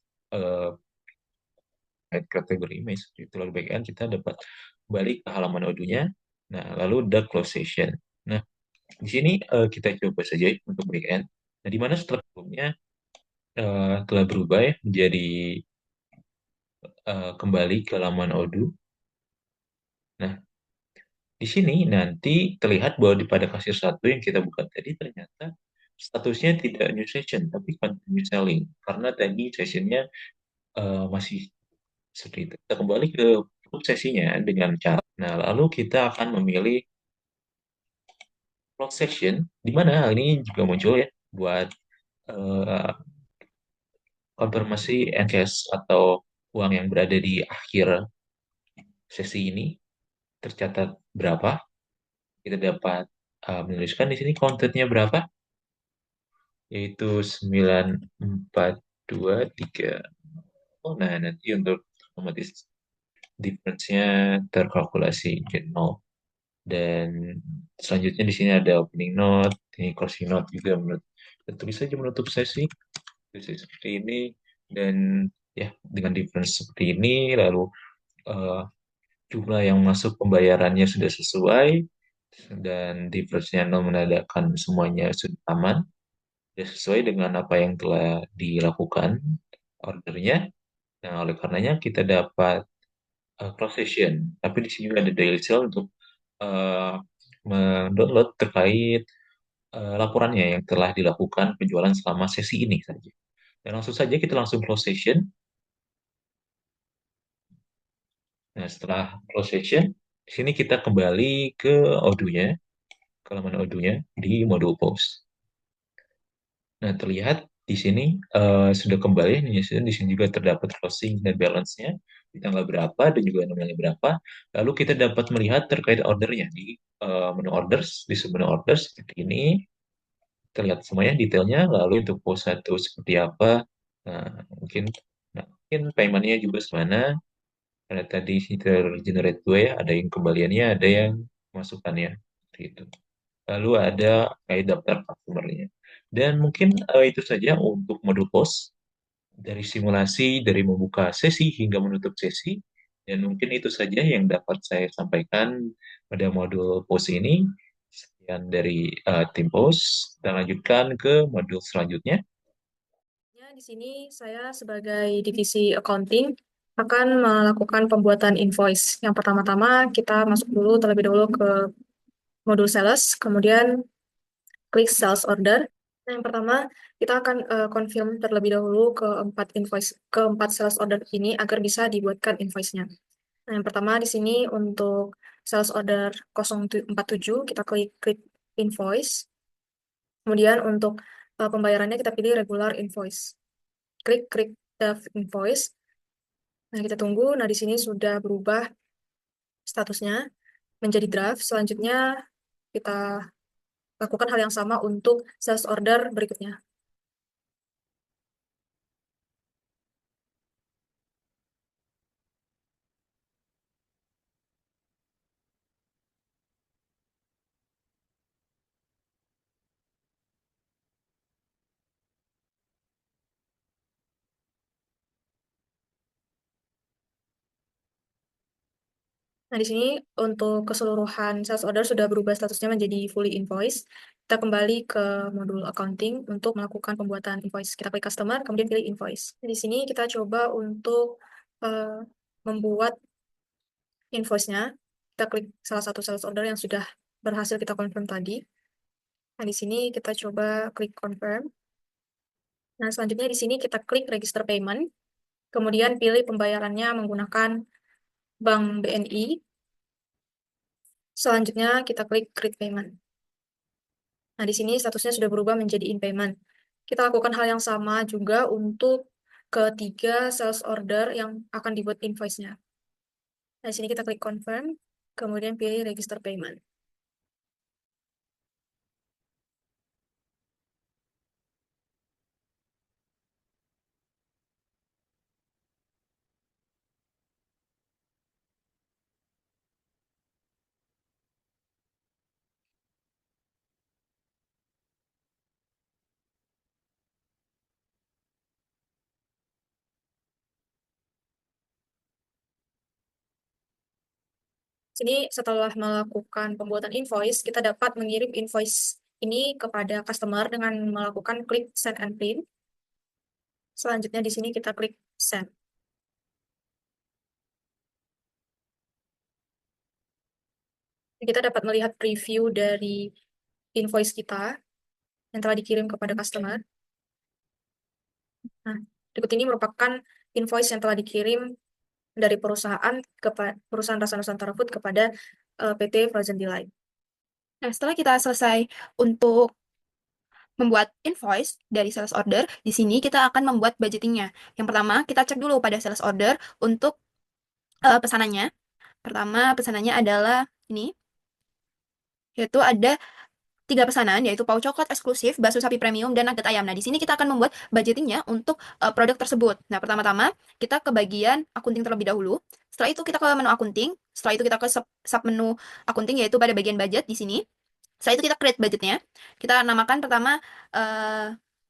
kategori image, itu lalu bagian kita dapat kembali ke halaman Odoo-nya. Nah, lalu the close session. Nah, di sini kita coba saja untuk bagian. Nah, di mana setelah sebelumnya telah berubah ya menjadi kembali ke halaman Odoo. Nah, di sini nanti terlihat bahwa pada kasir satu yang kita buka tadi ternyata statusnya tidak new session, tapi continue selling. Karena tadi sessionnya masih seperti itu. Kita kembali ke sesinya dengan cara. Nah, lalu kita akan memilih close session, di mana hal ini juga muncul ya buat uh, konfirmasi NCAS atau uang yang berada di akhir sesi ini tercatat berapa. Kita dapat menuliskan di sini kontennya berapa, yaitu 9423. Oh, nah nanti untuk otomatis difference-nya terkalkulasi jadi 0. Dan selanjutnya di sini ada opening note, ini closing note juga menurut. Dan tulis saja menutup sesi, seperti ini, dan ya dengan difference seperti ini, lalu uh, jumlah yang masuk pembayarannya sudah sesuai, dan difference-nya 0 menandakan semuanya sudah aman, sudah sesuai dengan apa yang telah dilakukan ordernya. Nah, oleh karenanya kita dapat close session. Tapi di sini juga ada daily sale untuk uh, mendownload terkait laporannya yang telah dilakukan penjualan selama sesi ini saja. Dan langsung saja kita langsung close session. Nah, setelah close session, di sini kita kembali ke Odoo-nya, ke halaman Odoo-nya di modul post. Nah, terlihat di sini sudah kembali, di sini juga terdapat closing dan balance-nya, di tanggal berapa dan juga nominalnya berapa. Lalu kita dapat melihat terkait ordernya di menu orders, di submenu orders seperti ini. Terlihat semuanya detailnya, lalu untuk pos 1 seperti apa. Nah, mungkin payment-nya juga semana. Karena tadi tergenerate 2 ya, ada yang kembaliannya, ada yang masukannya. Seperti itu. Lalu ada kayak daftar customer-nya. Dan mungkin itu saja untuk modul pos. Dari simulasi, dari membuka sesi hingga menutup sesi. Dan mungkin itu saja yang dapat saya sampaikan pada modul pos ini. Sekian dari tim pos. Kita lanjutkan ke modul selanjutnya. Ya, di sini saya sebagai divisi accounting akan melakukan pembuatan invoice. Yang pertama-tama kita masuk dulu terlebih dahulu ke modul sales, kemudian klik sales order. Nah, yang pertama kita akan confirm terlebih dahulu ke empat sales order ini agar bisa dibuatkan invoice-nya. Nah, yang pertama di sini untuk sales order 047, kita klik create invoice. Kemudian untuk pembayarannya kita pilih regular invoice. Klik create draft invoice. Nah, kita tunggu. Nah, di sini sudah berubah statusnya menjadi draft. Selanjutnya kita lakukan hal yang sama untuk sales order berikutnya. Nah, di sini untuk keseluruhan sales order sudah berubah statusnya menjadi fully invoice. Kita kembali ke modul accounting untuk melakukan pembuatan invoice. Kita klik customer, kemudian pilih invoice. Di sini kita coba untuk membuat invoice-nya. Kita klik salah satu sales order yang sudah berhasil kita confirm tadi. Nah, di sini kita coba klik confirm. Nah, selanjutnya di sini kita klik register payment. Kemudian pilih pembayarannya menggunakan Bank BNI. Selanjutnya kita klik create payment. Nah, di sini statusnya sudah berubah menjadi in payment. Kita lakukan hal yang sama juga untuk ketiga sales order yang akan dibuat invoice-nya. Nah, di sini kita klik confirm, kemudian pilih register payment. Sini setelah melakukan pembuatan invoice, kita dapat mengirim invoice ini kepada customer dengan melakukan klik send and print. Selanjutnya di sini kita klik send. Kita dapat melihat preview dari invoice kita yang telah dikirim kepada customer. Nah, berikut ini merupakan invoice yang telah dikirim dari perusahaan Rasa Nusantara Food kepada PT Frozen Delight. Nah, setelah kita selesai untuk membuat invoice dari sales order, di sini kita akan membuat budgetingnya. Yang pertama, kita cek dulu pada sales order untuk pesanannya. Pertama, pesanannya adalah ini, yaitu ada 3 pesanan, yaitu pau coklat eksklusif, bakso sapi premium, dan nugget ayam. Nah, di sini kita akan membuat budgetingnya untuk produk tersebut. Nah, pertama-tama kita ke bagian akunting terlebih dahulu. Setelah itu kita ke menu akunting. Setelah itu kita ke sub menu akunting, yaitu pada bagian budget di sini. Setelah itu kita create budgetnya. Kita namakan pertama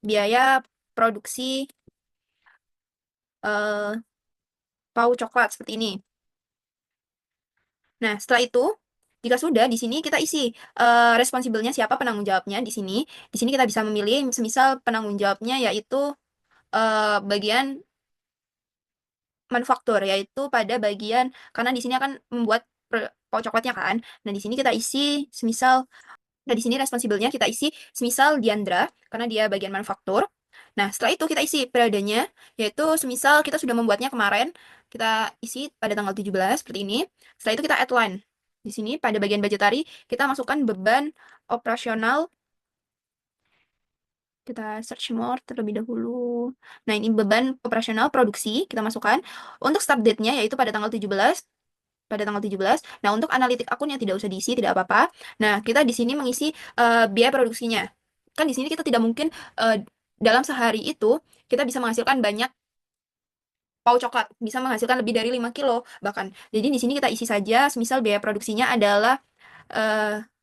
biaya produksi pau coklat seperti ini. Nah, setelah itu, jika sudah, di sini kita isi responsibelnya siapa penanggung jawabnya di sini. Di sini kita bisa memilih, semisal penanggung jawabnya yaitu bagian manufaktur, yaitu pada bagian, karena di sini akan membuat pau coklatnya kan. Nah, di sini kita isi, semisal, nah di sini responsibelnya kita isi, semisal Diandra, karena dia bagian manufaktur. Nah, setelah itu kita isi periodenya, yaitu semisal kita sudah membuatnya kemarin, kita isi pada tanggal 17, seperti ini. Setelah itu kita add line. Di sini pada bagian budgetary, kita masukkan beban operasional. Kita search more terlebih dahulu. Nah, ini beban operasional produksi, kita masukkan. Untuk start date-nya, yaitu pada tanggal 17. Pada tanggal 17. Nah, untuk analitik akunnya tidak usah diisi, tidak apa-apa. Nah, kita di sini mengisi biaya produksinya. Kan di sini kita tidak mungkin dalam sehari itu kita bisa menghasilkan banyak pau coklat, bisa menghasilkan lebih dari 5 kilo bahkan. Jadi di sini kita isi saja, semisal biaya produksinya adalah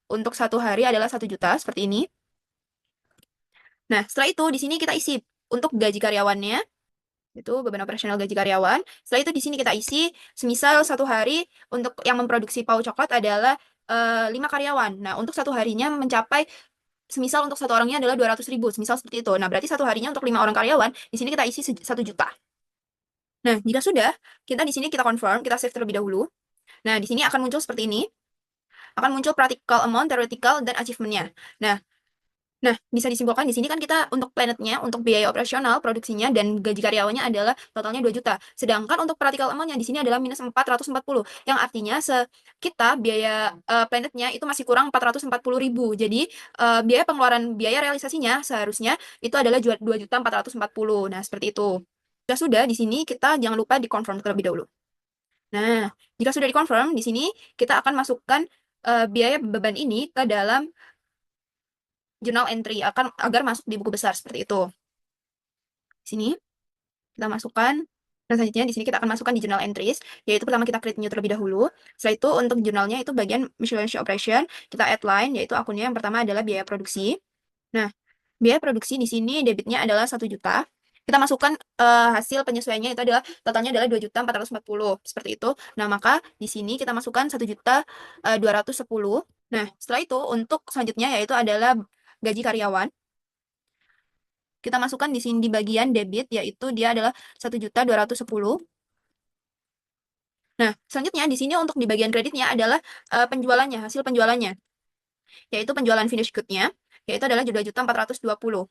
untuk 1 hari adalah 1 juta, seperti ini. Nah, setelah itu di sini kita isi untuk gaji karyawannya, itu beban operasional gaji karyawan. Setelah itu di sini kita isi, semisal 1 hari untuk yang memproduksi pau coklat adalah 5 karyawan. Nah, untuk 1 harinya mencapai, semisal untuk 1 orangnya adalah 200.000, semisal seperti itu. Nah, berarti 1 harinya untuk 5 orang karyawan, di sini kita isi 1 juta. Nah, jika sudah, kita di sini kita confirm, kita save terlebih dahulu. Nah, di sini akan muncul seperti ini. Akan muncul practical amount, theoretical, dan achievement-nya. Nah, Nah, bisa disimpulkan di sini kan kita untuk planetnya, untuk biaya operasional, produksinya, dan gaji karyawannya adalah totalnya 2 juta. Sedangkan untuk practical amount-nya di sini adalah minus 440, yang artinya kita biaya planetnya itu masih kurang 440.000. Jadi, biaya pengeluaran biaya realisasinya seharusnya itu adalah 2.440. Nah, seperti itu. Jika sudah, di sini kita jangan lupa di-confirm terlebih dahulu. Nah, jika sudah di-confirm, di sini kita akan masukkan biaya beban ini ke dalam journal entry agar masuk di buku besar seperti itu. Di sini kita masukkan. Nah, selanjutnya di sini kita akan masukkan di journal entries, yaitu pertama kita create new terlebih dahulu. Setelah itu untuk jurnalnya itu bagian miscellaneous operation, kita add line, yaitu akunnya yang pertama adalah biaya produksi. Nah, biaya produksi di sini debitnya adalah 1 juta. Kita masukkan hasil penyesuaiannya itu adalah totalnya adalah 2.440 seperti itu. Nah, maka di sini kita masukkan 1.210. Nah, setelah itu untuk selanjutnya yaitu adalah gaji karyawan. Kita masukkan di sini di bagian debit, yaitu dia adalah 1.210. Nah, selanjutnya di sini untuk di bagian kreditnya adalah penjualannya, hasil penjualannya, yaitu penjualan finish good-nya, yaitu adalah 2.420.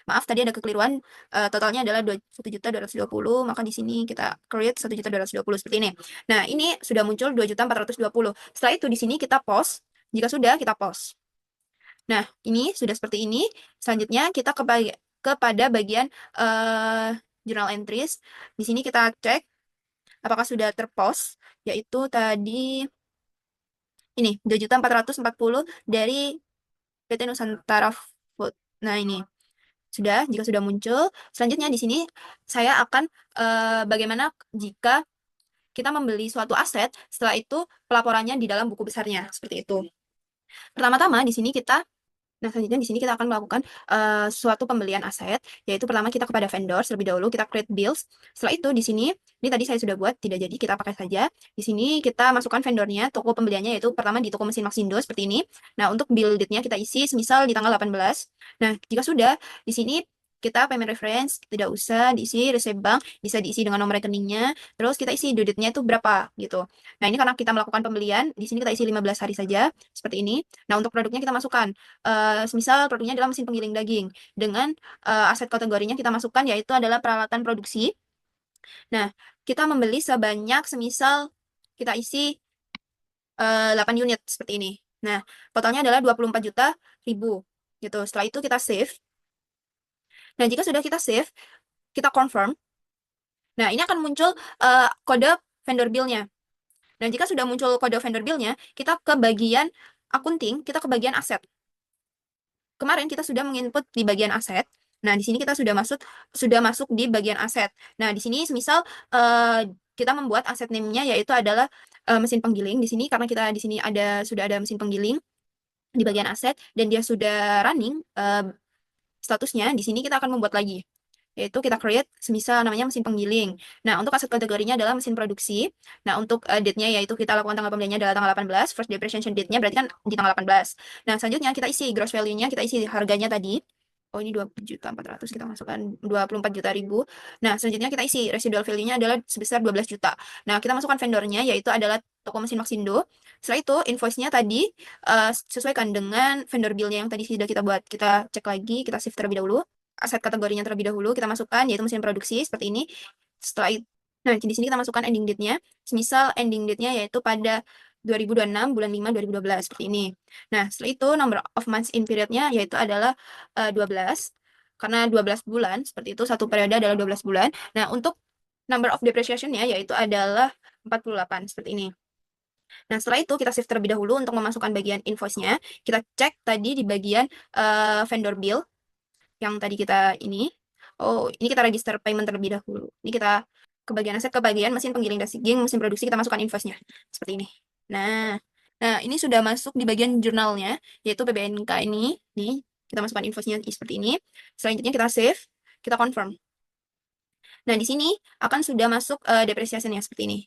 Maaf, tadi ada kekeliruan, totalnya adalah 1.220, maka di sini kita create 1.220 seperti ini. Nah, ini sudah muncul 2.420. Setelah itu di sini kita post, jika sudah kita post. Nah, ini sudah seperti ini. Selanjutnya kita kepada bagian journal entries. Di sini kita cek apakah sudah terpost, yaitu tadi ini 2.440 dari PT Nusantara Food. Nah, ini sudah, jika sudah muncul. Selanjutnya di sini saya akan bagaimana jika kita membeli suatu aset, setelah itu pelaporannya di dalam buku besarnya, seperti itu. Pertama-tama di sini Nah, selanjutnya di sini kita akan melakukan suatu pembelian aset, yaitu pertama kita kepada vendor terlebih dahulu, kita create bills. Setelah itu di sini, ini tadi saya sudah buat, tidak jadi, kita pakai saja. Di sini kita masukkan vendornya, toko pembeliannya, yaitu pertama di toko mesin Maxindo, seperti ini. Nah, untuk bill date-nya kita isi, semisal di tanggal 18. Nah, jika sudah, di sini kita payment reference, tidak usah diisi receipt bank, bisa diisi dengan nomor rekeningnya, terus kita isi due date-nya itu berapa, gitu. Nah, ini karena kita melakukan pembelian, di sini kita isi 15 hari saja, seperti ini. Nah, untuk produknya kita masukkan semisal produknya adalah mesin penggiling daging dengan aset kategorinya kita masukkan yaitu adalah peralatan produksi. Nah, kita membeli sebanyak semisal kita isi 8 unit seperti ini. Nah, totalnya adalah 24 juta ribu gitu. Setelah itu kita save. Nah, jika sudah kita save, kita confirm. Nah, ini akan muncul kode vendor bill-nya. Nah, jika sudah muncul kode vendor bill-nya, kita ke bagian akunting, kita ke bagian aset. Kemarin kita sudah menginput di bagian aset. Nah, di sini kita sudah masuk di bagian aset. Nah, di sini semisal kita membuat aset name-nya yaitu adalah mesin penggiling. Di sini karena kita di sini sudah ada mesin penggiling di bagian aset dan dia sudah running statusnya, di sini kita akan membuat lagi, yaitu kita create semisal namanya mesin penggiling. Nah, untuk aset kategorinya adalah mesin produksi. Nah, untuk date-nya yaitu kita lakukan tanggal pembeliannya adalah tanggal 18, first depreciation date-nya berarti kan di tanggal 18. Nah, selanjutnya kita isi gross value-nya, kita isi harganya tadi. Oh, ini 20.400, kita masukkan 24 juta ribu. Nah, selanjutnya kita isi residual value-nya adalah sebesar 12 juta. Nah, kita masukkan vendornya yaitu adalah toko mesin Maxindo. Setelah itu invoice-nya tadi sesuaikan dengan vendor bill-nya yang tadi sudah kita buat. Kita cek lagi, kita save terlebih dahulu aset kategorinya terlebih dahulu, kita masukkan yaitu mesin produksi seperti ini. Setelah itu, nah di sini kita masukkan ending date-nya. Semisal ending date-nya yaitu pada 2026 bulan 5 2012 seperti ini. Nah, setelah itu number of months in period-nya yaitu adalah 12. Karena 12 bulan, seperti itu satu periode adalah 12 bulan. Nah, untuk number of depreciation-nya yaitu adalah 48 seperti ini. Nah, setelah itu kita save terlebih dahulu untuk memasukkan bagian invoice-nya. Kita cek tadi di bagian vendor bill yang tadi kita ini. Oh, ini kita register payment terlebih dahulu. Ini kita ke bagian aset, ke bagian mesin penggiling daging, mesin produksi, kita masukkan invoice-nya. Seperti ini. Nah, ini sudah masuk di bagian jurnalnya, yaitu PBNK ini. Nih, kita masukkan invoice-nya seperti ini. Selanjutnya kita save, kita confirm. Nah, di sini akan sudah masuk depreciation-nya seperti ini.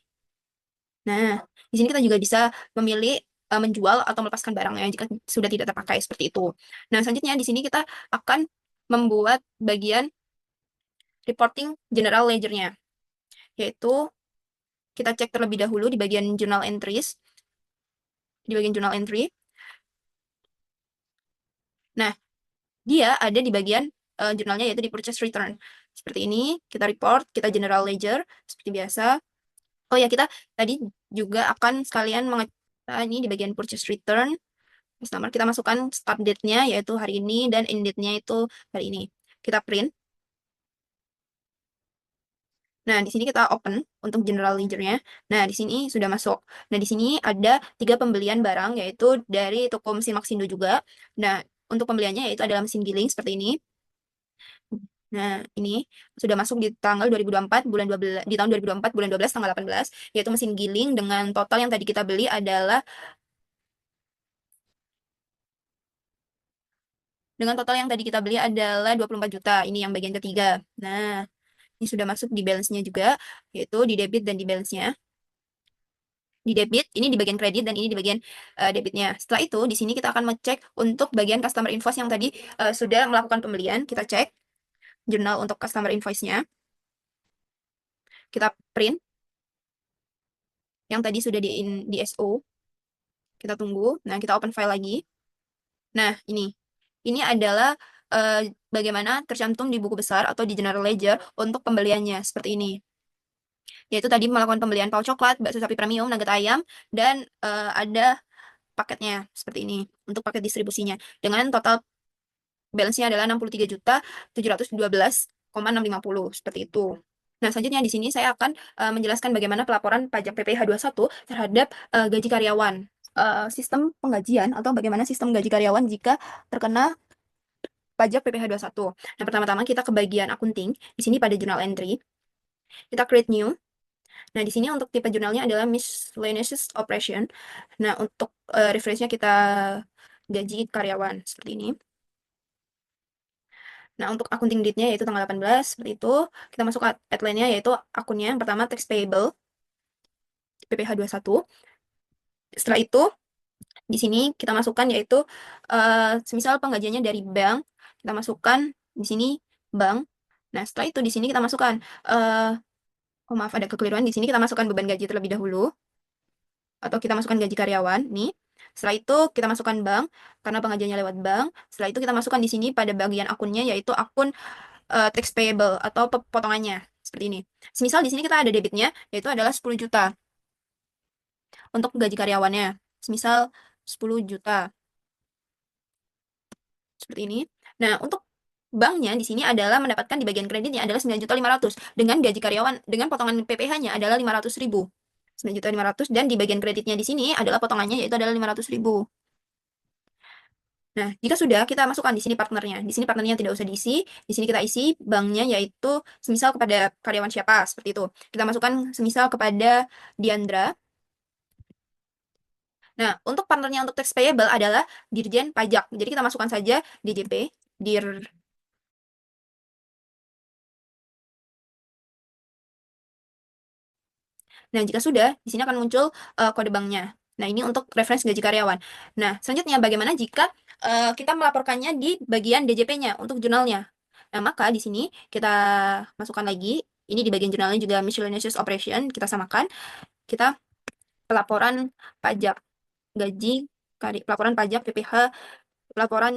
Nah, di sini kita juga bisa memilih menjual atau melepaskan barangnya jika sudah tidak terpakai seperti itu. Nah, selanjutnya di sini kita akan membuat bagian reporting general ledger-nya, yaitu kita cek terlebih dahulu di bagian journal entries. Di bagian journal entry, Nah, dia ada di bagian jurnalnya yaitu di purchase return. Seperti ini, kita report, kita general ledger seperti biasa. Oh ya, kita tadi juga akan sekalian mengecek ini di bagian purchase return. Customer kita masukkan start date-nya yaitu hari ini dan end date-nya itu hari ini. Kita print. Nah, di sini kita open untuk general ledger-nya. Nah, di sini sudah masuk. Nah, di sini ada 3 pembelian barang yaitu dari toko mesin Maxindo juga. Nah, untuk pembeliannya yaitu adalah mesin giling seperti ini. Nah, ini sudah masuk di tanggal 2024 bulan 12 di tahun 2024 bulan 12 tanggal 18 yaitu mesin giling dengan total yang tadi kita beli adalah dengan total yang tadi kita beli adalah 24 juta. Ini yang bagian ketiga. Nah, ini sudah masuk di balance-nya juga yaitu di debit dan di balance-nya. Di debit, ini di bagian kredit dan ini di bagian debitnya. Setelah itu, di sini kita akan ngecek untuk bagian customer invoice yang tadi sudah melakukan pembelian. Kita cek jurnal untuk customer invoice-nya. Kita print yang tadi sudah di SO. Kita tunggu. Nah, kita open file lagi. Nah, ini. Ini adalah bagaimana tercantum di buku besar atau di general ledger untuk pembeliannya. Seperti ini. Yaitu tadi melakukan pembelian pau coklat, bakso sapi premium, nugget ayam, dan ada paketnya seperti ini untuk paket distribusinya dengan total balance-nya adalah 63.712,650 seperti itu. Nah, selanjutnya di sini saya akan menjelaskan bagaimana pelaporan pajak PPh 21 terhadap gaji karyawan. Sistem penggajian atau bagaimana sistem gaji karyawan jika terkena pajak PPh 21. Nah, pertama-tama kita ke bagian akunting. Di sini pada journal entry, kita create new. Nah, di sini untuk tipe jurnalnya adalah miscellaneous operation. Nah, untuk reference-nya kita gaji karyawan seperti ini. Nah, untuk accounting date-nya yaitu tanggal 18, seperti itu. Kita masuk ke headline-nya yaitu akunnya yang pertama tax payable PPh 21. Setelah itu di sini kita masukkan yaitu semisal penggajiannya dari bank, kita masukkan di sini bank. Nah, setelah itu di sini kita masukkan oh maaf ada kekeliruan, di sini kita masukkan beban gaji terlebih dahulu atau kita masukkan gaji karyawan nih. Setelah itu kita masukkan bank karena pengajiannya lewat bank. Setelah itu kita masukkan di sini pada bagian akunnya yaitu akun tax payable atau potongannya seperti ini. Semisal di sini kita ada debitnya yaitu adalah 10 juta untuk gaji karyawannya. Semisal 10 juta seperti ini. Nah, untuk banknya di sini adalah mendapatkan di bagian kreditnya adalah 9.500.000 dengan gaji karyawan dengan potongan PPh-nya adalah 500.000. 9.500.000 dan di bagian kreditnya di sini adalah potongannya yaitu adalah 500.000. Nah, jika sudah kita masukkan di sini partnernya. Di sini partnernya tidak usah diisi. Di sini kita isi banknya yaitu semisal kepada karyawan siapa seperti itu. Kita masukkan semisal kepada Diandra. Nah, untuk partnernya untuk tax payable adalah Dirjen Pajak. Jadi kita masukkan saja DJP, Dir. Nah, jika sudah, di sini akan muncul kode banknya. Nah, ini untuk referensi gaji karyawan. Nah, selanjutnya bagaimana jika kita melaporkannya di bagian DJP-nya untuk jurnalnya. Nah, maka di sini kita masukkan lagi. Ini di bagian jurnalnya juga miscellaneous operation. Kita samakan. Kita pelaporan pajak gaji, pelaporan pajak PPh, pelaporan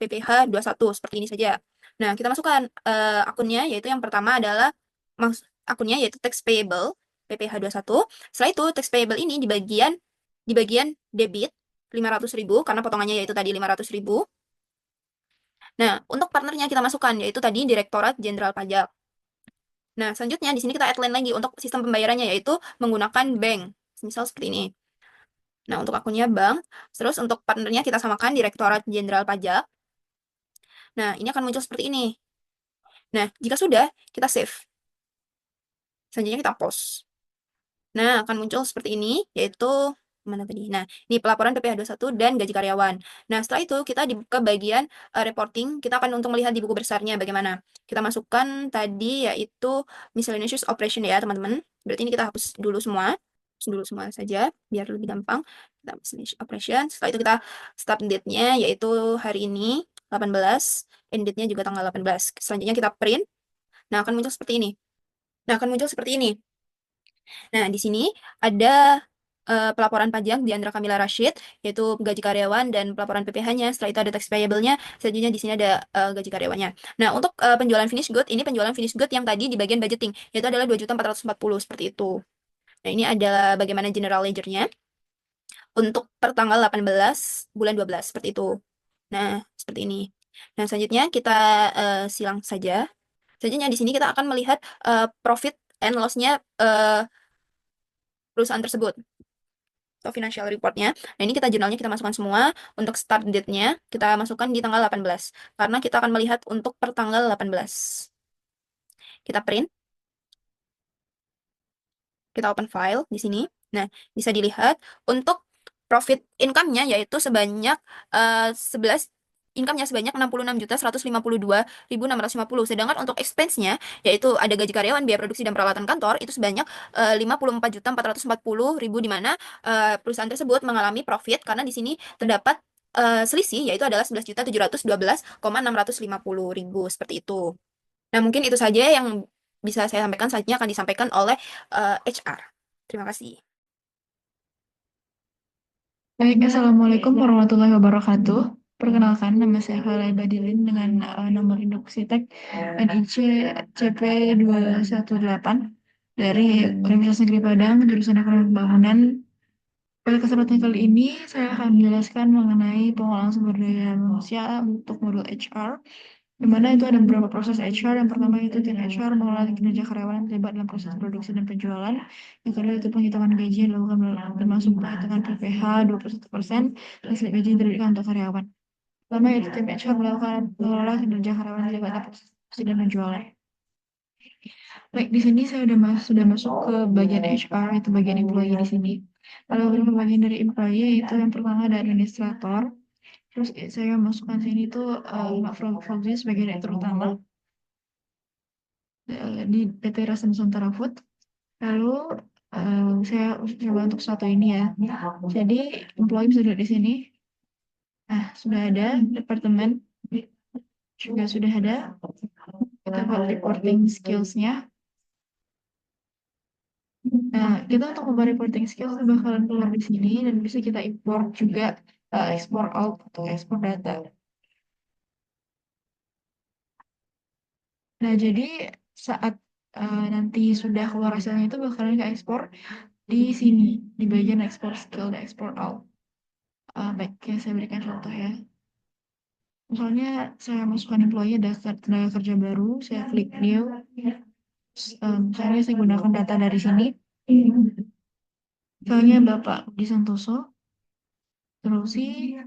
PPh 21 seperti ini saja. Nah, kita masukkan akunnya yaitu yang pertama adalah akunnya yaitu tax payable PPh 21. Setelah itu tax payable ini di bagian debit 500.000 karena potongannya yaitu tadi 500.000. Nah, untuk partnernya kita masukkan yaitu tadi Direktorat Jenderal Pajak. Nah, selanjutnya di sini kita add line lagi untuk sistem pembayarannya yaitu menggunakan bank. Misal seperti ini. Nah, untuk akunnya bank. Terus untuk partnernya kita samakan Direktorat Jenderal Pajak. Nah, ini akan muncul seperti ini. Nah, jika sudah, kita save. Selanjutnya kita post. Nah, akan muncul seperti ini, yaitu mana tadi? Nah, ini pelaporan PPh 21 dan gaji karyawan. Nah, setelah itu kita dibuka bagian reporting, kita akan untuk melihat di buku besarnya bagaimana. Kita masukkan tadi yaitu miscellaneous operation ya, teman-teman. Berarti ini kita hapus dulu semua. Hapus dulu semua saja biar lebih gampang. Kita miscellaneous operation. Setelah itu kita start date-nya yaitu hari ini 18, end date-nya juga tanggal 18. Selanjutnya kita print. Nah, akan muncul seperti ini. Nah, di sini ada pelaporan pajak di Andra Kamila Rashid, yaitu gaji karyawan dan pelaporan PPh-nya. Setelah itu ada tax payable-nya, selanjutnya di sini ada gaji karyawannya. Nah, untuk penjualan finish good, ini penjualan finish good yang tadi di bagian budgeting, yaitu adalah 2.440.000 seperti itu. Nah, ini adalah bagaimana general ledger-nya untuk per tanggal 18 bulan 12 seperti itu. Nah, seperti ini. Nah, selanjutnya kita silang saja. Selanjutnya di sini kita akan melihat profit and loss-nya perusahaan tersebut atau financial report-nya. Nah, ini kita jurnalnya kita masukkan semua. Untuk start date-nya kita masukkan di tanggal 18 karena kita akan melihat untuk per tanggal 18. Kita print, kita open file di sini. Nah, bisa dilihat untuk profit income-nya yaitu sebanyak 11 income-nya sebanyak 66.152.650. Sedangkan untuk expense-nya yaitu ada gaji karyawan, biaya produksi dan peralatan kantor itu sebanyak 54.440.000 di mana perusahaan tersebut mengalami profit karena di sini terdapat selisih yaitu adalah 11.712,650.000 seperti itu. Nah, mungkin itu saja yang bisa saya sampaikan, selanjutnya akan disampaikan oleh HR. Terima kasih. Baik, Assalamualaikum warahmatullahi wabarakatuh. Perkenalkan, nama saya Halai Badilin dengan nomor induk Sitek NIC CP218 dari Universitas Negeri Padang, jurusan Ekonomi Pembangunan. Pada kesempatan kali ini, saya akan menjelaskan mengenai pengolahan sumber daya manusia untuk modul HR, di mana itu ada beberapa proses HR. Yang pertama itu tim HR mengelola kinerja karyawan yang terlibat dalam proses produksi dan penjualan. Yang kedua itu penghitungan gaji yang dilakukan termasuk penghitungan PPh 21% dan slip gaji yang diberikan untuk karyawan. Pertama yaitu tim HR melakukan mengelola kinerja karyawan yang terlibat dalam proses produksi dan penjualan. Baik, di sini saya sudah masuk ke bagian HR, itu bagian employee di sini. Kalau beberapa bagian dari employee itu yang pertama ada administrator. Terus saya masukkan sini tuh Froggy sebagai direktur utama di PT Rasa Nusantara Food. Lalu saya coba untuk satu ini ya. Jadi employee bisa dilihat di sini. Nah, sudah ada departemen juga sudah ada. Kita buat reporting skills-nya. Nah, kita untuk membuat reporting skills bakalan keluar di sini dan bisa kita import juga export out atau export data. Nah, jadi saat nanti sudah keluar hasilnya itu bakalan ke ekspor di sini, di bagian export skill dan export out. Baik, ya, saya berikan contoh ya. Misalnya saya masukkan employee, ada tenaga kerja baru, saya klik new. Misalnya saya gunakan data dari sini. Misalnya Bapak Budi Santoso, terus sih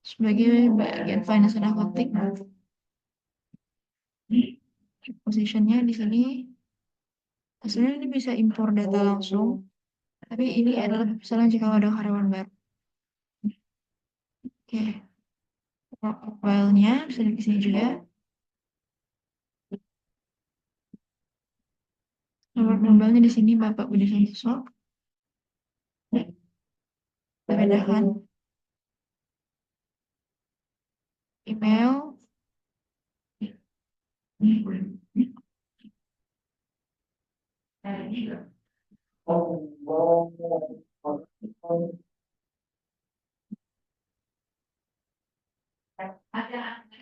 sebagai bagian finance and accounting. Positionnya di sini. Sebenarnya ini bisa impor data langsung, tapi ini adalah misalnya jika ada karyawan baru. Oke, filenya bisa di sini juga. Nomor mobilnya di sini Bapak Budi Santoso. Kita bedakan email.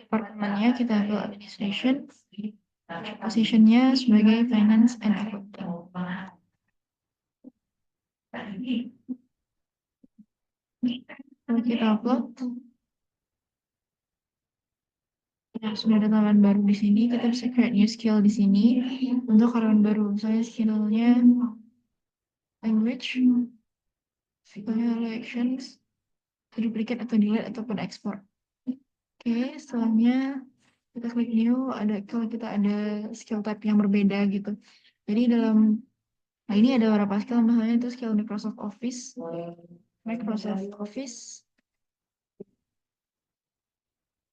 Departemennya kita ambil administration. Positionnya sebagai finance and accounting. Kalau kita upload, ya, sudah ada tambahan baru di sini. Kita bisa create new skill di sini untuk karyawan baru. Misalnya skillnya language, skillnya actions, duplicate atau delete ataupun export. Oke, setelahnya kita klik new. Kalau kita ada skill type yang berbeda gitu. Jadi nah ini ada beberapa skill, misalnya itu skill Microsoft Office.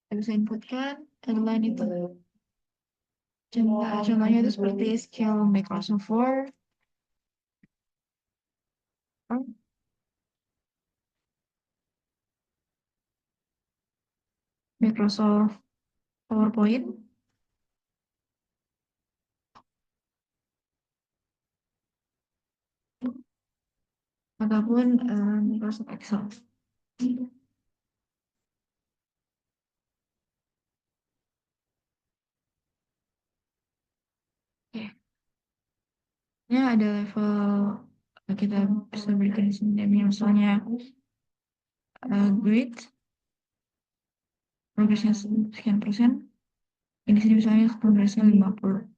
Kita bisa inputkan, headline itu. Contohnya itu seperti skill Microsoft Word, Microsoft PowerPoint, ataupun Microsoft Excel. Oke, ini ada level kita bisa berikan di sini, misalnya grade, progresnya sekian persen. Ini sini misalnya progresnya 50%.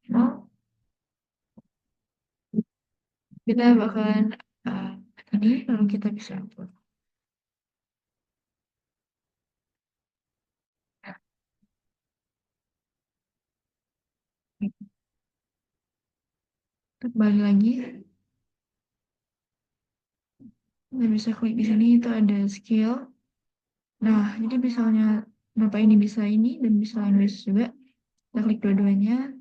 Nah, kita bakalan ini lalu kita bisa upload. Kembali lagi, kita bisa klik di sini, itu ada skill. Nah, jadi misalnya Bapak ini bisa ini dan bisa language juga, kita klik dua-duanya.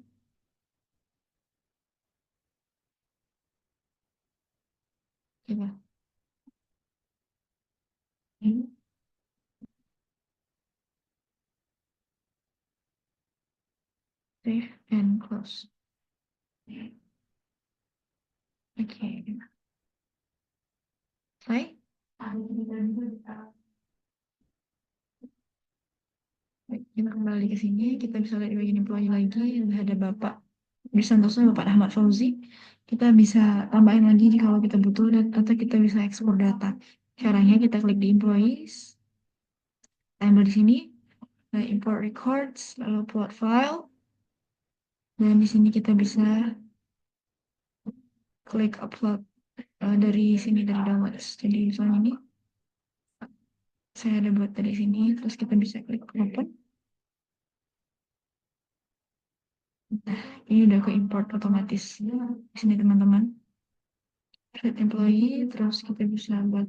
Coba. Ini. Save and close. Oke. Selesai. Baik, kita kembali ke sini, kita bisa lihat di bagian employee lagi, ada Bapak Santoso, Bapak Ahmad Fauzi. Kita bisa tambahin lagi kalau kita butuh, atau kita bisa ekspor data. Caranya kita klik di employees, ambil di sini, import records, lalu upload file, dan di sini kita bisa klik upload dari sini, dari downloads. Jadi misalnya ini saya ada buat dari sini, terus kita bisa klik open. Nah, ini udah ke import otomatis di sini teman-teman. Create employee, terus kita bisa buat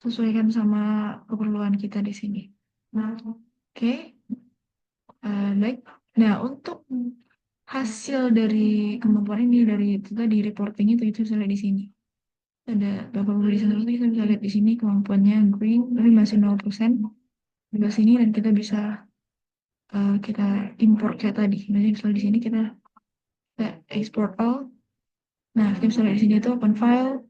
sesuaikan sama keperluan kita di sini. Oke, baik. Nah, untuk hasil dari kemampuan ini, dari itu tadi reporting itu bisa lihat di sini. Ada Bapak Budi Santoso, kita bisa lihat di sini kemampuannya green, tapi masih 0%. Di sini dan kita bisa kita import kayak tadi. Jadi misalnya di sini kita export all. Nah, kita bisa lihat di sini itu open file.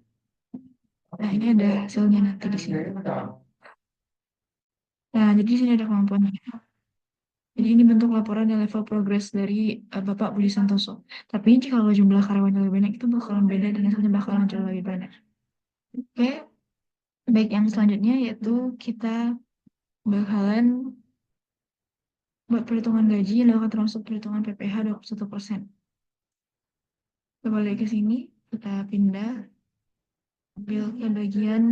Nah, ini ada hasilnya nanti di sini. Nah, jadi di sini ada kemampuannya. Jadi ini bentuk laporan dan level progress dari Bapak Budi Santoso. Tapi jika kalau jumlah karyawannya lebih banyak, itu bakalan beda dan hasilnya bakalan jauh lebih banyak. Oke, baik, yang selanjutnya yaitu kita bakalan buat perhitungan gaji yang akan termasuk perhitungan PPh 21%. Kita balik ke sini, kita pindah, ambil ke bagian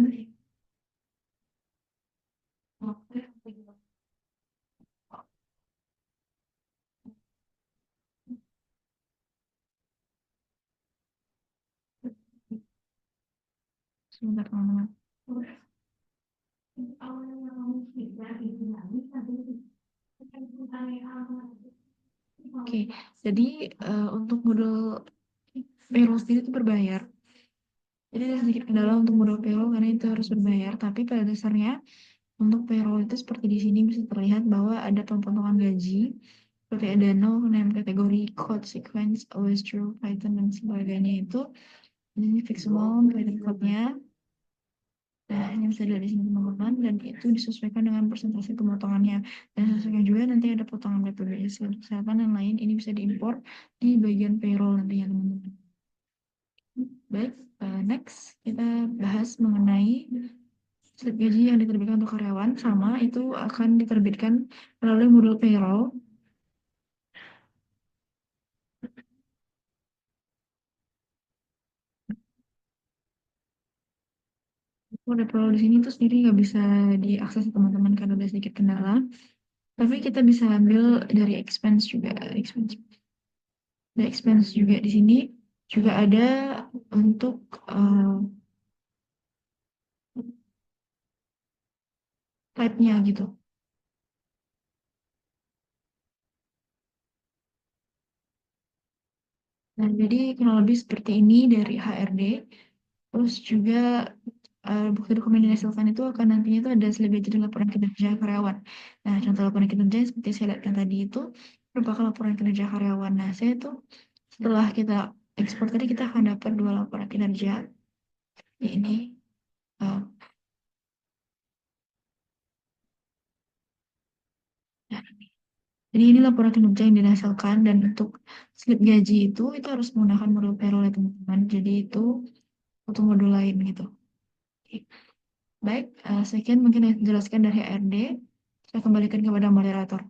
sebentar teman-teman. Oke, jadi untuk modul payroll sendiri itu berbayar. Jadi ada sedikit kendala untuk modul payroll karena itu harus berbayar. Tapi pada dasarnya untuk payroll itu seperti di sini bisa terlihat bahwa ada pemotongan gaji, seperti ada no, name, kategori, code, sequence, always true, Python, dan sebagainya itu. Ini fix amount, Python code-nya. Nah, ini bisa dilihat di sini teman-teman, dan itu disesuaikan dengan persentase pemotongannya. Dan sesuaikan juga nanti ada potongan BPJS Kesehatan dan lain, ini bisa diimpor di bagian payroll nantinya teman-teman. Baik, next kita bahas mengenai slip gaji yang diterbitkan untuk karyawan, sama itu akan diterbitkan melalui modul payroll. Modul payroll di sini tuh sendiri nggak bisa diakses teman-teman karena ada sedikit kendala. Tapi kita bisa ambil dari expense juga, expense juga di sini juga ada untuk type-nya gitu. Nah, jadi kurang lebih seperti ini dari HRD. Terus juga bukti dokumen yang dihasilkan itu akan nantinya itu ada slip gaji dan laporan kinerja karyawan. Nah, contoh laporan kinerja seperti saya lihatkan tadi itu merupakan laporan kinerja karyawan. Nah, saya tuh setelah kita ekspor tadi kita akan dapat 2 laporan kinerja. Ini uh, nah, jadi ini laporan kinerja yang dihasilkan dan untuk slip gaji itu harus menggunakan modul payroll ya teman-teman. Jadi itu untuk modul lain gitu. Oke. Baik, sekian mungkin yang dijelaskan dari HRD. Saya kembalikan kepada moderator.